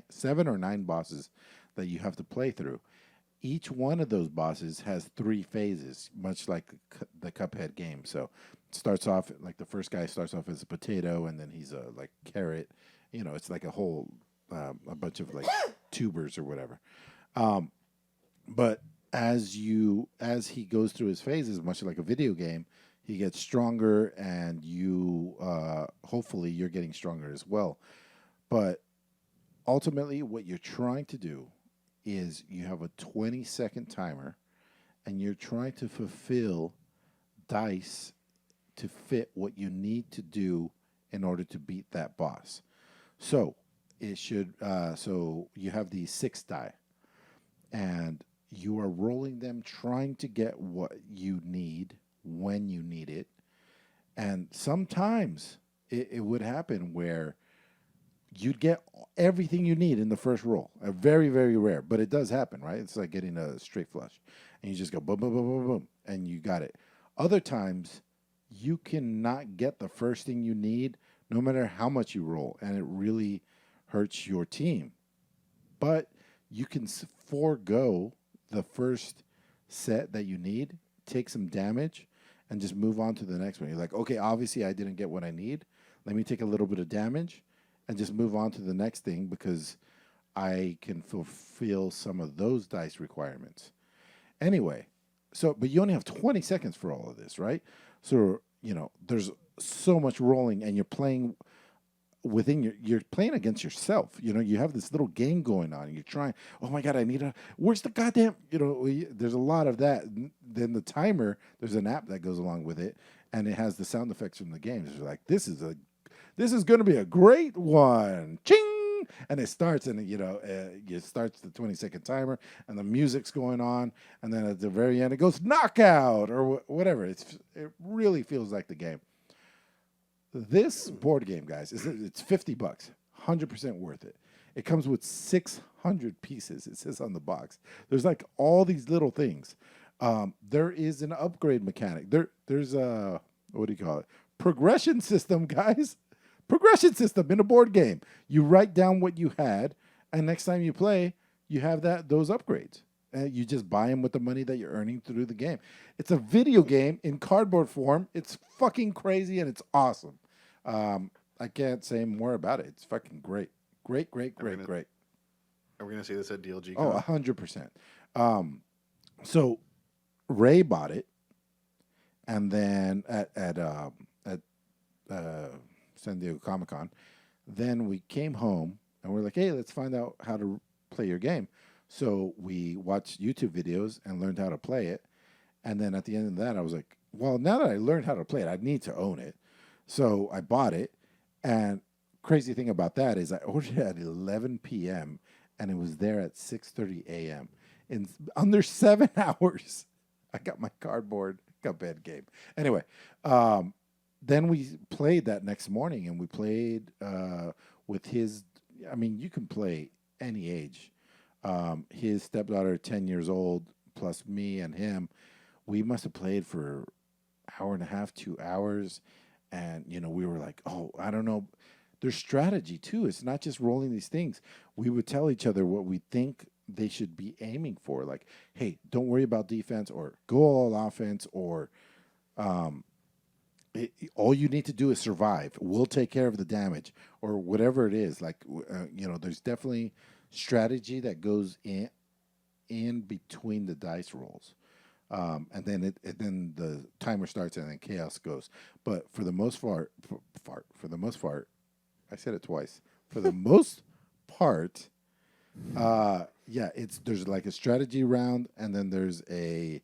7 or 9 bosses that you have to play through. Each one of those bosses has 3 phases, much like the Cuphead game. So it starts off, like the first guy starts off as a potato, and then he's a like carrot. You know, it's like a whole, a bunch of like tubers or whatever. But as he goes through his phases, much like a video game, he gets stronger, and you hopefully you're getting stronger as well. But ultimately, what you're trying to do is you have a 20-second timer, and you're trying to fulfill dice to fit what you need to do in order to beat that boss. So it should. So you have these 6 die, and you are rolling them, trying to get what you need when you need it. And sometimes it would happen where you'd get everything you need in the first roll. Very, very rare, but it does happen, right? It's like getting a straight flush, and you just go boom, boom, boom, boom, boom, and you got it. Other times, you cannot get the first thing you need, no matter how much you roll, and it really hurts your team. But you can forego the first set that you need, take some damage, and just move on to the next one. You're like, okay, obviously I didn't get what I need. Let me take a little bit of damage and just move on to the next thing because I can fulfill some of those dice requirements. Anyway, but you only have 20 seconds for all of this, right? So, there's so much rolling, and you're playing you're playing against yourself. You have this little game going on, and you're trying, oh my God, where's the goddamn, there's a lot of that. Then the timer, there's an app that goes along with it, and it has the sound effects from the game. It's like, this is going to be a great one. Ching! And it starts, and it starts the 20-second timer, and the music's going on, and then at the very end, it goes knockout or whatever. It really feels like the game. This board game, guys, it's $50, 100% worth it. It comes with 600 pieces. It says on the box. There's like all these little things. There is an upgrade mechanic. There's a, what do you call it? Progression system, guys. Progression system in a board game. You write down what you had, and next time you play, you have those upgrades. And you just buy them with the money that you're earning through the game. It's a video game in cardboard form. It's fucking crazy, and it's awesome. I can't say more about it. It's fucking great. Great. Are we going to see this at DLG? Oh, 100%. So Ray bought it, and then at San Diego Comic-Con. Then we came home, and we're like, hey, let's find out how to play your game. So we watched YouTube videos and learned how to play it. And then at the end of that, I was like, well, now that I learned how to play it, I need to own it. So I bought it. And crazy thing about that is I ordered it at 11 p.m. and it was there at 6:30 a.m. In under 7 hours, I got my cardboard bed game. Anyway, then we played that next morning, and we played with his. I mean, you can play any age. His stepdaughter, 10 years old, plus me and him. We must have played for an hour and a half, 2 hours, and we were like, oh, I don't know. There's strategy too. It's not just rolling these things. We would tell each other what we think they should be aiming for. Like, hey, don't worry about defense, or go all offense, or all you need to do is survive. We'll take care of the damage, or whatever it is. Like, there's definitely strategy that goes in between the dice rolls, and then then the timer starts, and then chaos goes. But for the most part, I said it twice. For the most part, there's like a strategy round, and then there's a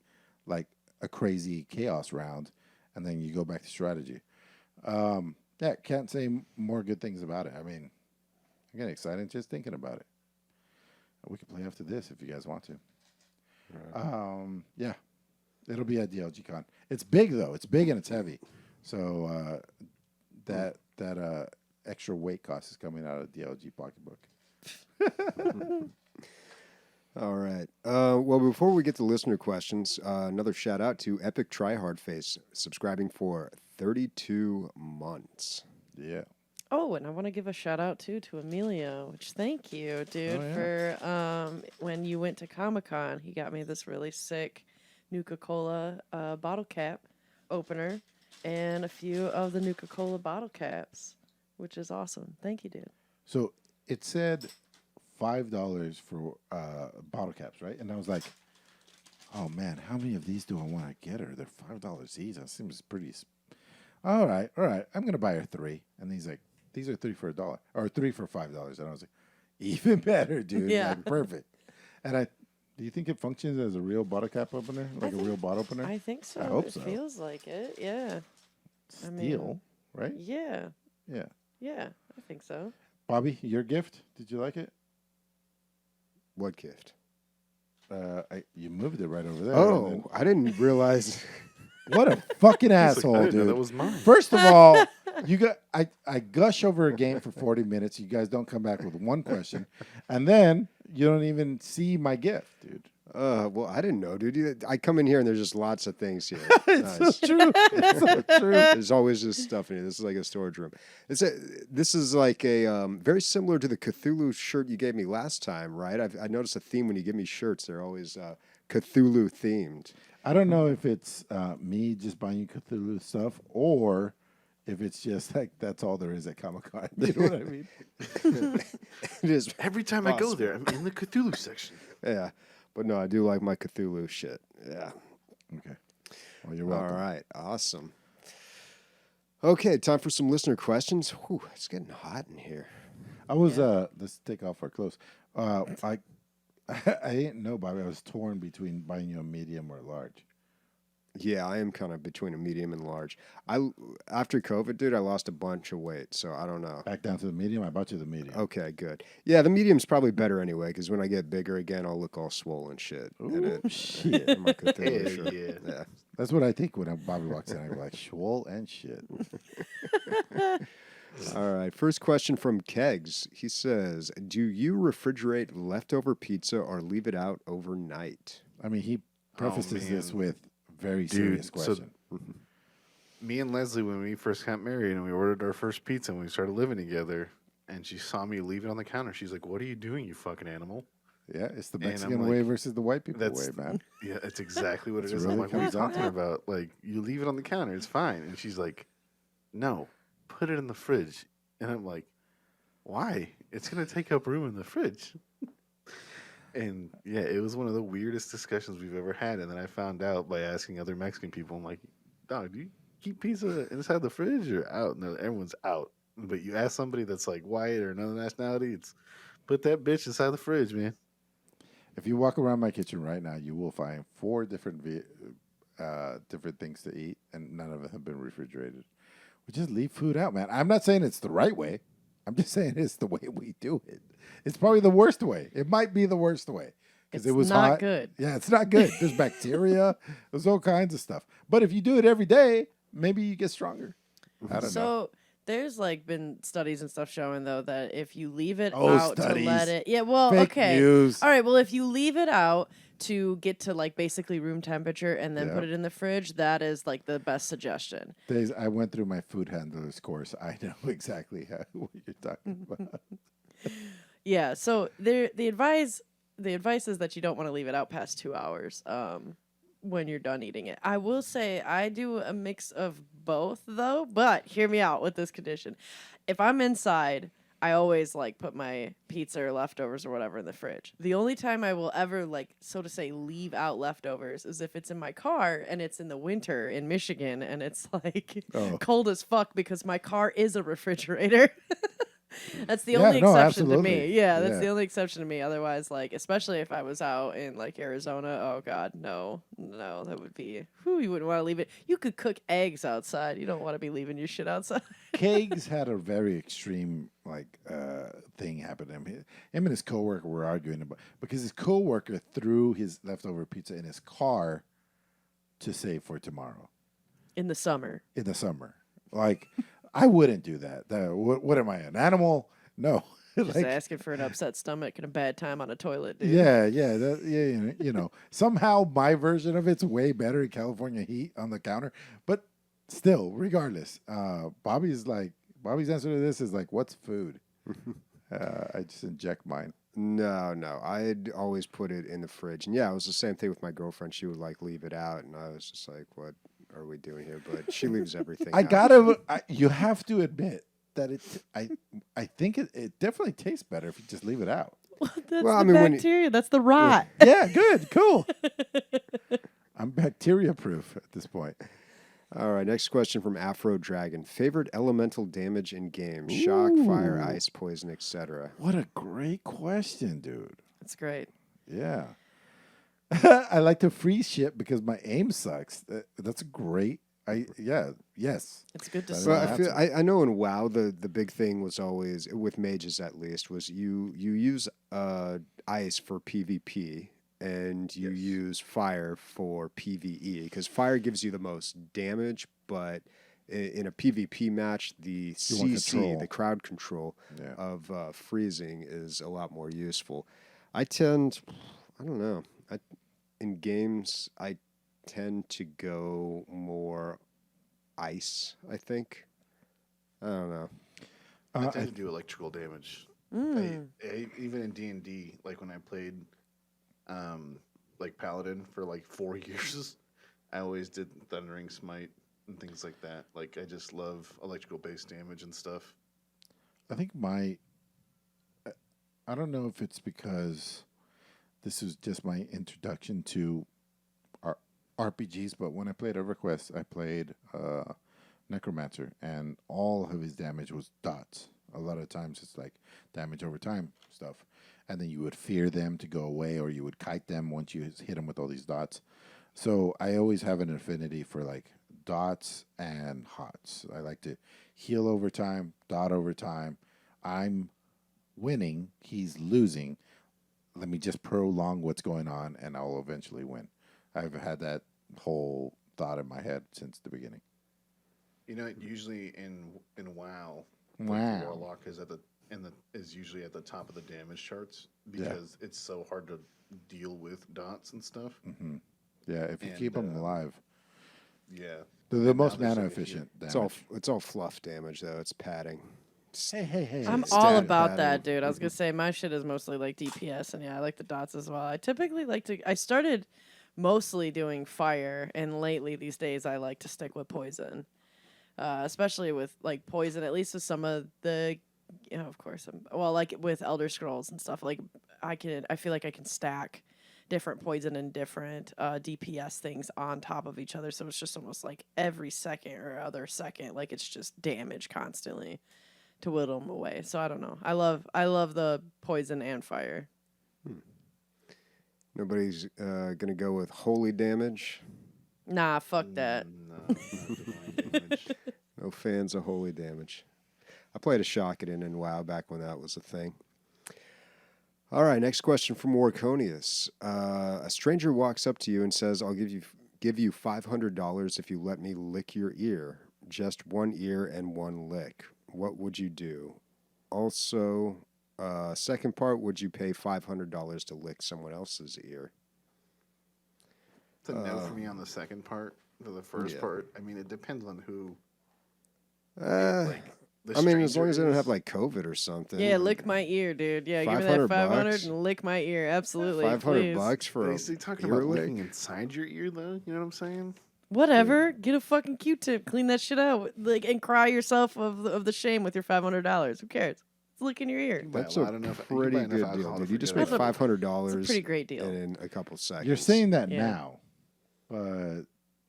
crazy chaos round. And then you go back to strategy. Can't say more good things about it. I mean, I'm getting excited just thinking about it. We can play after this if you guys want to. Right. It'll be at DLG Con. It's big though. It's big and it's heavy. So that extra weight cost is coming out of DLG pocketbook. All right. Well, before we get to listener questions, another shout out to Epic Tryhardface, subscribing for 32 months. Yeah. Oh, and I want to give a shout out to Emilio, which thank you, dude, for when you went to Comic-Con, he got me this really sick Nuka-Cola bottle cap opener and a few of the Nuka-Cola bottle caps, which is awesome. Thank you, dude. So it said $5 for bottle caps, right? And I was like, oh man, how many of these do I want to get her? They're $5 each. That seems pretty. All right. I'm gonna buy her 3. And he's like, these are 3 for $1 or 3 for $5. And I was like, even better, dude. Yeah. Like, perfect. And do you think it functions as a real bottle cap opener, like a real bottle opener? I think so. I hope it so. feels like it. Yeah. Steel, right? Yeah. Yeah. Yeah. I think so. Bobby, your gift? Did you like it? What gift? You moved it right over there. Oh, I didn't realize. What a fucking I asshole, didn't know dude! that was mine. First of all, I gush over a game for 40 minutes. You guys don't come back with one question, and then you don't even see my gift, dude. Well, I didn't know, dude. I come in here and there's just lots of things here. It's Nice. so true. It's so true. There's always just stuff in here. This is like a storage room. This is like a very similar to the Cthulhu shirt you gave me last time, right? I noticed a theme when you give me shirts. They're always Cthulhu themed. I don't know if it's me just buying you Cthulhu stuff or if it's just like that's all there is at Comic-Con. You know what I mean? It is. Every time I go there, I'm in the Cthulhu section. Yeah. But no, I do like my Cthulhu shit. Yeah. Okay. Well, you're welcome. All right. Awesome. Okay, time for some listener questions. Whew, it's getting hot in here. I was let's take off our clothes. I didn't know, Bobby. I was torn between buying you a medium or a large. Yeah, I am kind of between a medium and large. After COVID, dude, I lost a bunch of weight, so I don't know. Back down to the medium. I bought you the medium. Okay, good. Yeah, the medium's probably better anyway, because when I get bigger again, I'll look all swollen shit. Ooh, shit. in my Cthulhu Hell shirt. yeah. Yeah. That's what I think when Bobby walks in. I go like, swole and shit. All right. First question from Kegs. He says, "Do you refrigerate leftover pizza or leave it out overnight?" I mean, he prefaces this man. with very serious question. Me and Leslie, when we first got married and we ordered our first pizza and we started living together, and she saw me leave it on the counter, she's like, "What are you doing, you fucking animal?" Yeah, it's the And I'm Mexican like, way versus the white people that's- way, man. Yeah, that's exactly what it That's is. really I'm like, "What are you comes down to talking it. about? Like, you leave it on the counter, it's fine." And she's like, "No, put it in the fridge." And I'm like, "Why? It's gonna take up room in the fridge." And yeah, it was one of the weirdest discussions we've ever had. And then I found out by asking other Mexican people, I'm like, "Dog, do you keep pizza inside the fridge or out?" No, everyone's out. But you ask somebody that's like white or another nationality, it's put that bitch inside the fridge, man. If you walk around my kitchen right now, you will find 4 different different things to eat, and none of them have been refrigerated. We just leave food out, man. I'm not saying it's the right way. I'm just saying it's the way we do it. It's probably the worst way. It might be the worst way because it was not hot. good. Yeah, it's not good. There's bacteria. There's all kinds of stuff. But if you do it every day, maybe you get stronger. I don't know. So there's like been studies and stuff showing though that if you leave it Oh, out to let studies. it, well, Fake okay, news. all right. Well, if you leave it out to get to like basically room temperature and then Yeah. put it in the fridge, that is like the best suggestion. I went through my food handler's course. I know exactly what you're talking about. Yeah. So the advice is that you don't want to leave it out past 2 hours. When you're done eating it. I will say I do a mix of both though, but hear me out with this condition. If I'm inside, I always like put my pizza or leftovers or whatever in the fridge. The only time I will ever like, so to say, leave out leftovers is if it's in my car and it's in the winter in Michigan and it's like Oh. cold as fuck because my car is a refrigerator. That's the Yeah, only no, exception to absolutely. me. Yeah, that's Yeah. the only exception to me. Otherwise, like, especially if I was out in like Arizona, oh god, no, that would be. You wouldn't want to leave it. You could cook eggs outside. You don't want to be leaving your shit outside. Kegs had a very extreme thing happen to him. Him and his coworker were arguing about because his coworker threw his leftover pizza in his car to save for tomorrow In the summer. in the summer. Like, I wouldn't do that. What am I, an animal? No. Just asking for an upset stomach and a bad time on a toilet, dude. Yeah. You know, somehow my version of it's way better in California heat on the counter, but still, regardless, Bobby's answer to this is like, what's food? I just inject mine. No. I'd always put it in the fridge. And yeah, it was the same thing with my girlfriend. She would like leave it out, and I was just like, "What are we doing here?" But she leaves everything out. You have to admit that I think it definitely tastes better if you just leave it out. That's Well, the I mean, when you- bacteria. That's the rot. Yeah, good, cool. I'm bacteria proof at this point. All right, next question from Afro Dragon. Favorite elemental damage in game? Shock, fire, Ooh. ice, poison, etc. What a great question, dude. That's great. Yeah. I like to freeze shit because my aim sucks. That's great. Yes. It's good to That is see. Well, That's I know in WoW the big thing was always with mages at least was you use ice for PvP and you use fire for PvE because fire gives you the most damage, but in a PvP match the You want CC, control. the crowd control Yeah. of freezing is a lot more useful. I don't know. In games I tend to go more ice, I think. I don't know. I tend to do electrical damage. Even in D&D, like when I played like Paladin for like 4 years, I always did Thundering Smite and things like that. Like I just love electrical based damage and stuff. I think I don't know if it's because this is just my introduction to RPGs, but when I played EverQuest, I played Necromancer, and all of his damage was dots. A lot of times it's like damage over time stuff. And then you would fear them to go away, or you would kite them once you hit them with all these dots. So I always have an affinity for like dots and hots. I like to heal over time, dot over time. I'm winning, he's losing. Let me just prolong what's going on, and I'll eventually win. I've had that whole thought in my head since the beginning. You know, usually in WoW, like, Wow. the Warlock is usually at the top of the damage charts because it's so hard to deal with dots and stuff. Mm-hmm. Yeah, if you And, keep them alive. Yeah, They're the and now most there's, mana like, a efficient It's all damage. fluff damage though. It's padding. Hey. I'm Stat all about padding. that, dude. I was gonna say my shit is mostly like DPS, and yeah, I like the dots as well. I typically like to. I started mostly doing fire, and lately these days I like to stick with poison, especially with like poison. At least with some of the, of course, like with Elder Scrolls and stuff. Like I feel like I can stack different poison and different DPS things on top of each other, so it's just almost like every second or other second, like it's just damage constantly to whittle them away. So I don't know. I love the poison and fire. Nobody's gonna go with holy damage. Nah, fuck that. No, damage. No fans of holy damage. I played a Shockedin in WoW back when that was a thing. All right, next question from Warconius. A stranger walks up to you and says, "I'll give you $500 if you let me lick your ear. Just one ear and one lick. What would you do?" Also, second part, would you pay $500 to lick someone else's ear? It's a no for me on the second part. For the first Yeah. part, I mean, it depends on who. I The mean, as stranger long as they don't is. have like COVID or something. Yeah, lick my ear, dude. Yeah, give me that 500 500 bucks? and lick my ear. Absolutely. $500 please. for But a is he talking ear about lick? licking inside your ear, though? You know what I'm saying? Whatever. Get a fucking Q-tip. Clean that shit out. Like, and cry yourself of the shame with your $500. Who cares? It's licking your ear. That's buy a a lot enough- you can pretty buy enough good deal, alcohol dude. to You just forget made about it. $500 It's a pretty great deal. in a couple seconds. You're saying that Yeah. now, but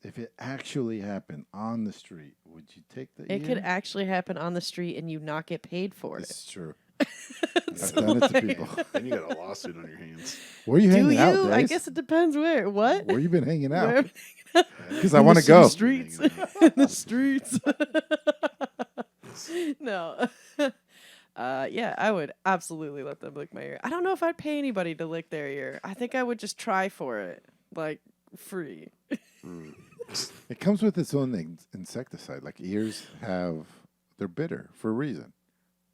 if it actually happened on the street, would you take the It ear? could actually happen on the street and you not get paid for This it. is true. So, I've done it to like, people. Then you got a lawsuit on your hands. Where you Do hanging you? out, I Dace? guess it depends where. What? Where you been hanging Where- out? Because I In want the to go. city streets. In the streets. No. Yeah, I would absolutely let them lick my ear. I don't know if I'd pay anybody to lick their ear. I think I would just try for it, like free. It comes with its own insecticide. Like ears they're bitter for a reason.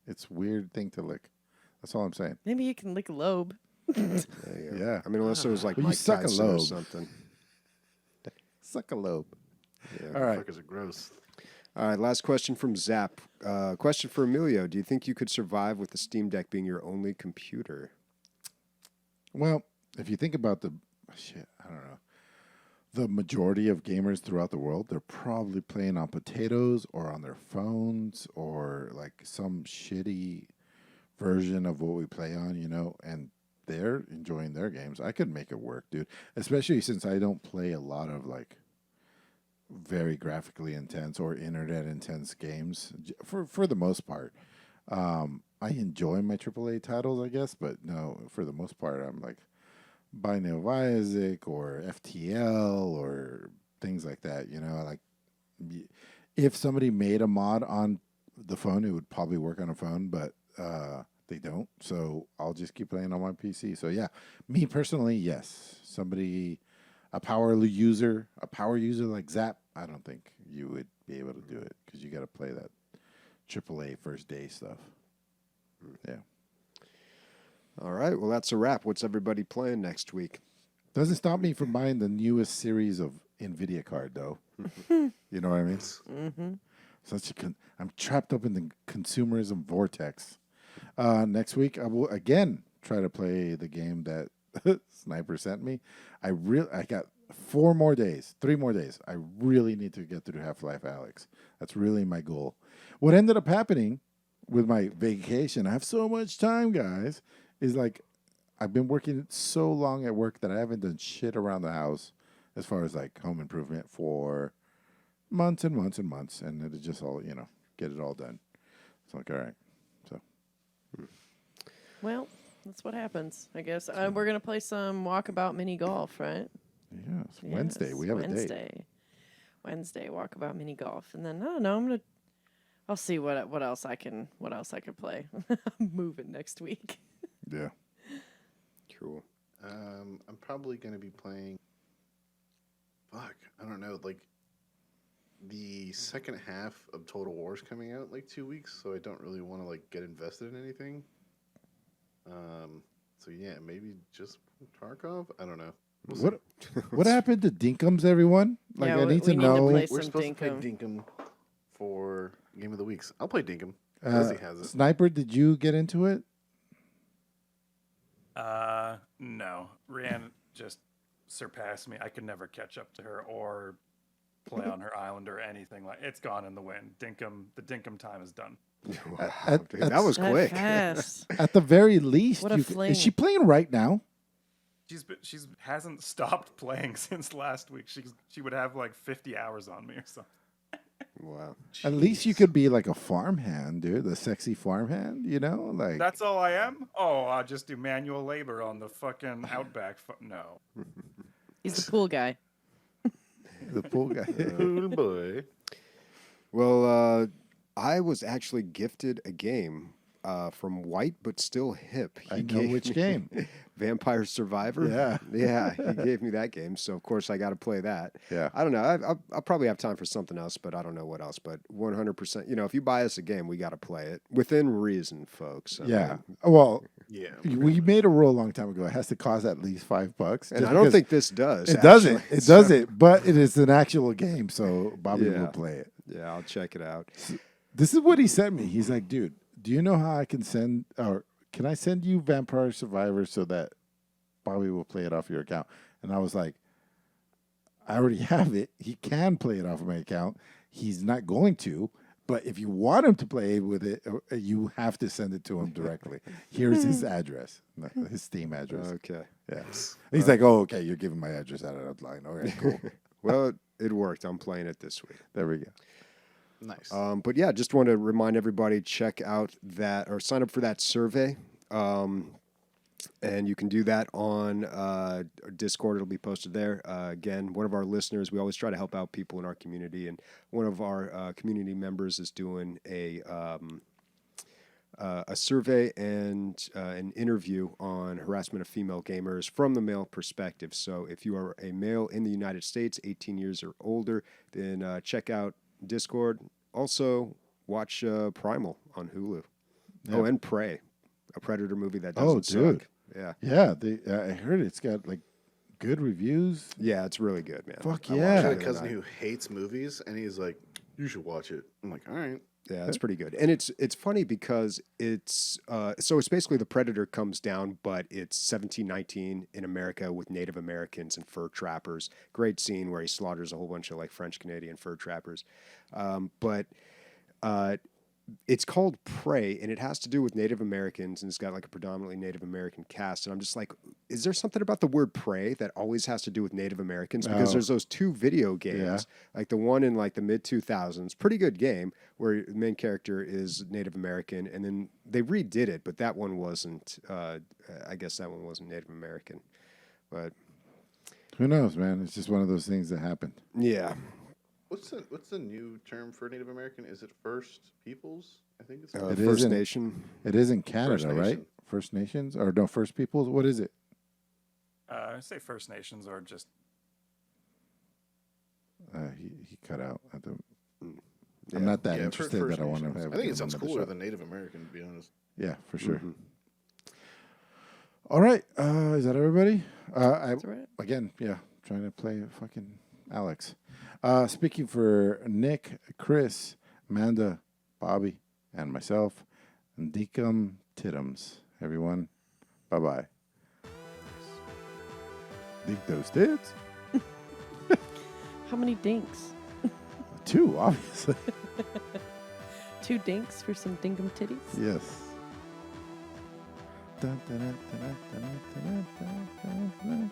It's a weird thing to lick. That's all I'm saying. Maybe you can lick a lobe. There you go. Yeah. I mean, unless it was like But you Mike suck a Tyson or lobe. something. Suck a lobe. Yeah. All right. Fuckers are gross. All right, last question from Zap. Question for Emilio. Do you think you could survive with the Steam Deck being your only computer? Well, if you think about I don't know. The majority of gamers throughout the world, they're probably playing on potatoes or on their phones or like some shitty version of what we play on, and they're enjoying their games. I could make it work, dude. Especially since I don't play a lot of like very graphically intense or internet intense games for the most part. I enjoy my AAA titles, I guess, but no, for the most part, I'm like Binding of Isaac or FTL or things like that. Like if somebody made a mod on the phone, it would probably work on a phone, but they don't. So I'll just keep playing on my PC. So yeah, me personally, yes. A power user like Zap, I don't think you would be able to do it because you got to play that AAA first day stuff. Yeah. All right. Well, that's a wrap. What's everybody playing next week? Doesn't stop me from buying the newest series of NVIDIA card, though. You know what I mean? Mm-hmm. I'm trapped up in the consumerism vortex. Next week, I will again try to play the game that Sniper sent me. I got 3 more days. I really need to get through Half-Life Alyx. That's really my goal. What ended up happening with my vacation, I have so much time, guys, is like I've been working so long at work that I haven't done shit around the house as far as like home improvement for months and months and months, and it is just all, get it all done. It's like, all right. So. Well, that's what happens, I guess. We're going to play some walkabout mini golf, right? Yeah, it's Wednesday. We have a date. Wednesday, walkabout mini golf. And then, I don't know, I'll see what else I can play. I'm moving next week. Yeah. Cool. I'm probably going to be playing. Fuck, I don't know. Like the second half of Total War is coming out in like 2 weeks, so I don't really want to like get invested in anything. So yeah, maybe just Tarkov. I don't know. What happened to Dinkums, everyone? Like, yeah, I need to we know. Need to play We're supposed to play Dinkum. Dinkum for Game of the Weeks. I'll play Dinkum. Leslie has it. Sniper, did you get into it? No. Rianne just surpassed me. I could never catch up to her or play on her island or anything. Like, it's gone in the wind. The Dinkum time is done. Wow, dude, that was quick. Fast. At the very least, What a fling. is she playing right now? She's hasn't stopped playing since last week. She would have like 50 hours on me or something. Wow. At least you could be like a farmhand, dude. The sexy farmhand, like That's all I am? Oh, I'll just do manual labor on the fucking outback. No. He's the pool guy. the pool guy. Oh boy. Well, I was actually gifted a game from White but still hip. I know which game. Vampire Survivor. Yeah. Yeah, he gave me that game, so of course I got to play that. Yeah. I don't know. I'll probably have time for something else, but I don't know what else. But 100%, if you buy us a game, we got to play it within reason, folks. Yeah. Well, Yeah. we made a rule a long time ago. It has to cost at least $5. And I don't think this does. It doesn't. It doesn't. But it is an actual game, so Bobby will play it. Yeah, I'll check it out. This is what he sent me. He's like, dude, do you know how I can send, or can I send you Vampire Survivor so that Bobby will play it off your account? And I was like, I already have it. He can play it off of my account. He's not going to, but if you want him to play with it, you have to send it to him directly. Here's his address, his Steam address. Okay. Yeah. He's like, oh, okay, you're giving my address out of line. Okay, cool. Well, it worked. I'm playing it this week. There we go. Nice. But yeah, just want to remind everybody, check out that or sign up for that survey. And you can do that on Discord. It'll be posted there. Again, one of our listeners, we always try to help out people in our community. And one of our community members is doing a survey and an interview on harassment of female gamers from the male perspective. So if you are a male in the United States, 18 years or older, then check out Discord. Also, watch Primal on Hulu. Yeah. Oh, and Prey, a Predator movie that doesn't dude. suck. Yeah. Yeah, I heard it's got like good reviews. Yeah, it's really good, man. Fuck I yeah. I watched had it a the cousin other who night. hates movies, and he's like, "You should watch it." I'm like, "All right." Yeah, it's pretty good, and it's funny because it's basically the Predator comes down, but it's 1719 in America with Native Americans and fur trappers. Great scene where he slaughters a whole bunch of like French Canadian fur trappers, but it's called Prey, and it has to do with Native Americans, and it's got like a predominantly Native American cast. And I'm just like, is there something about the word prey that always has to do with Native Americans? Because there's those 2 video games, like the one in like the mid 2000s, pretty good game, where the main character is Native American, and then they redid it, but that one wasn't. I guess that one wasn't Native American, but Who knows, man? It's just one of those things that happened. yeah. What's the new term for Native American? Is it First Peoples? I think it's It First is in- Nation. It is in Canada, right? Nation. First Nations or no First Peoples? What is it? I say First Nations or just He cut out. Yeah. I'm not that I've heard interested First that I want to Nations. have. I think him it sounds on the cooler show. than Native American, to be honest. Yeah, for sure. Mhm. All right, is that everybody? That's right. Again, yeah, trying to play fucking Alex. Speaking for Nick, Chris, Amanda, Bobby, and myself, Deacum Tittums. Everyone, bye-bye. Dink those tits. How many dinks? 2, obviously. 2 dinks for some dinkum titties? Yes. Dun, dun, dun, dun, dun, dun, dun, dun, dun, dun.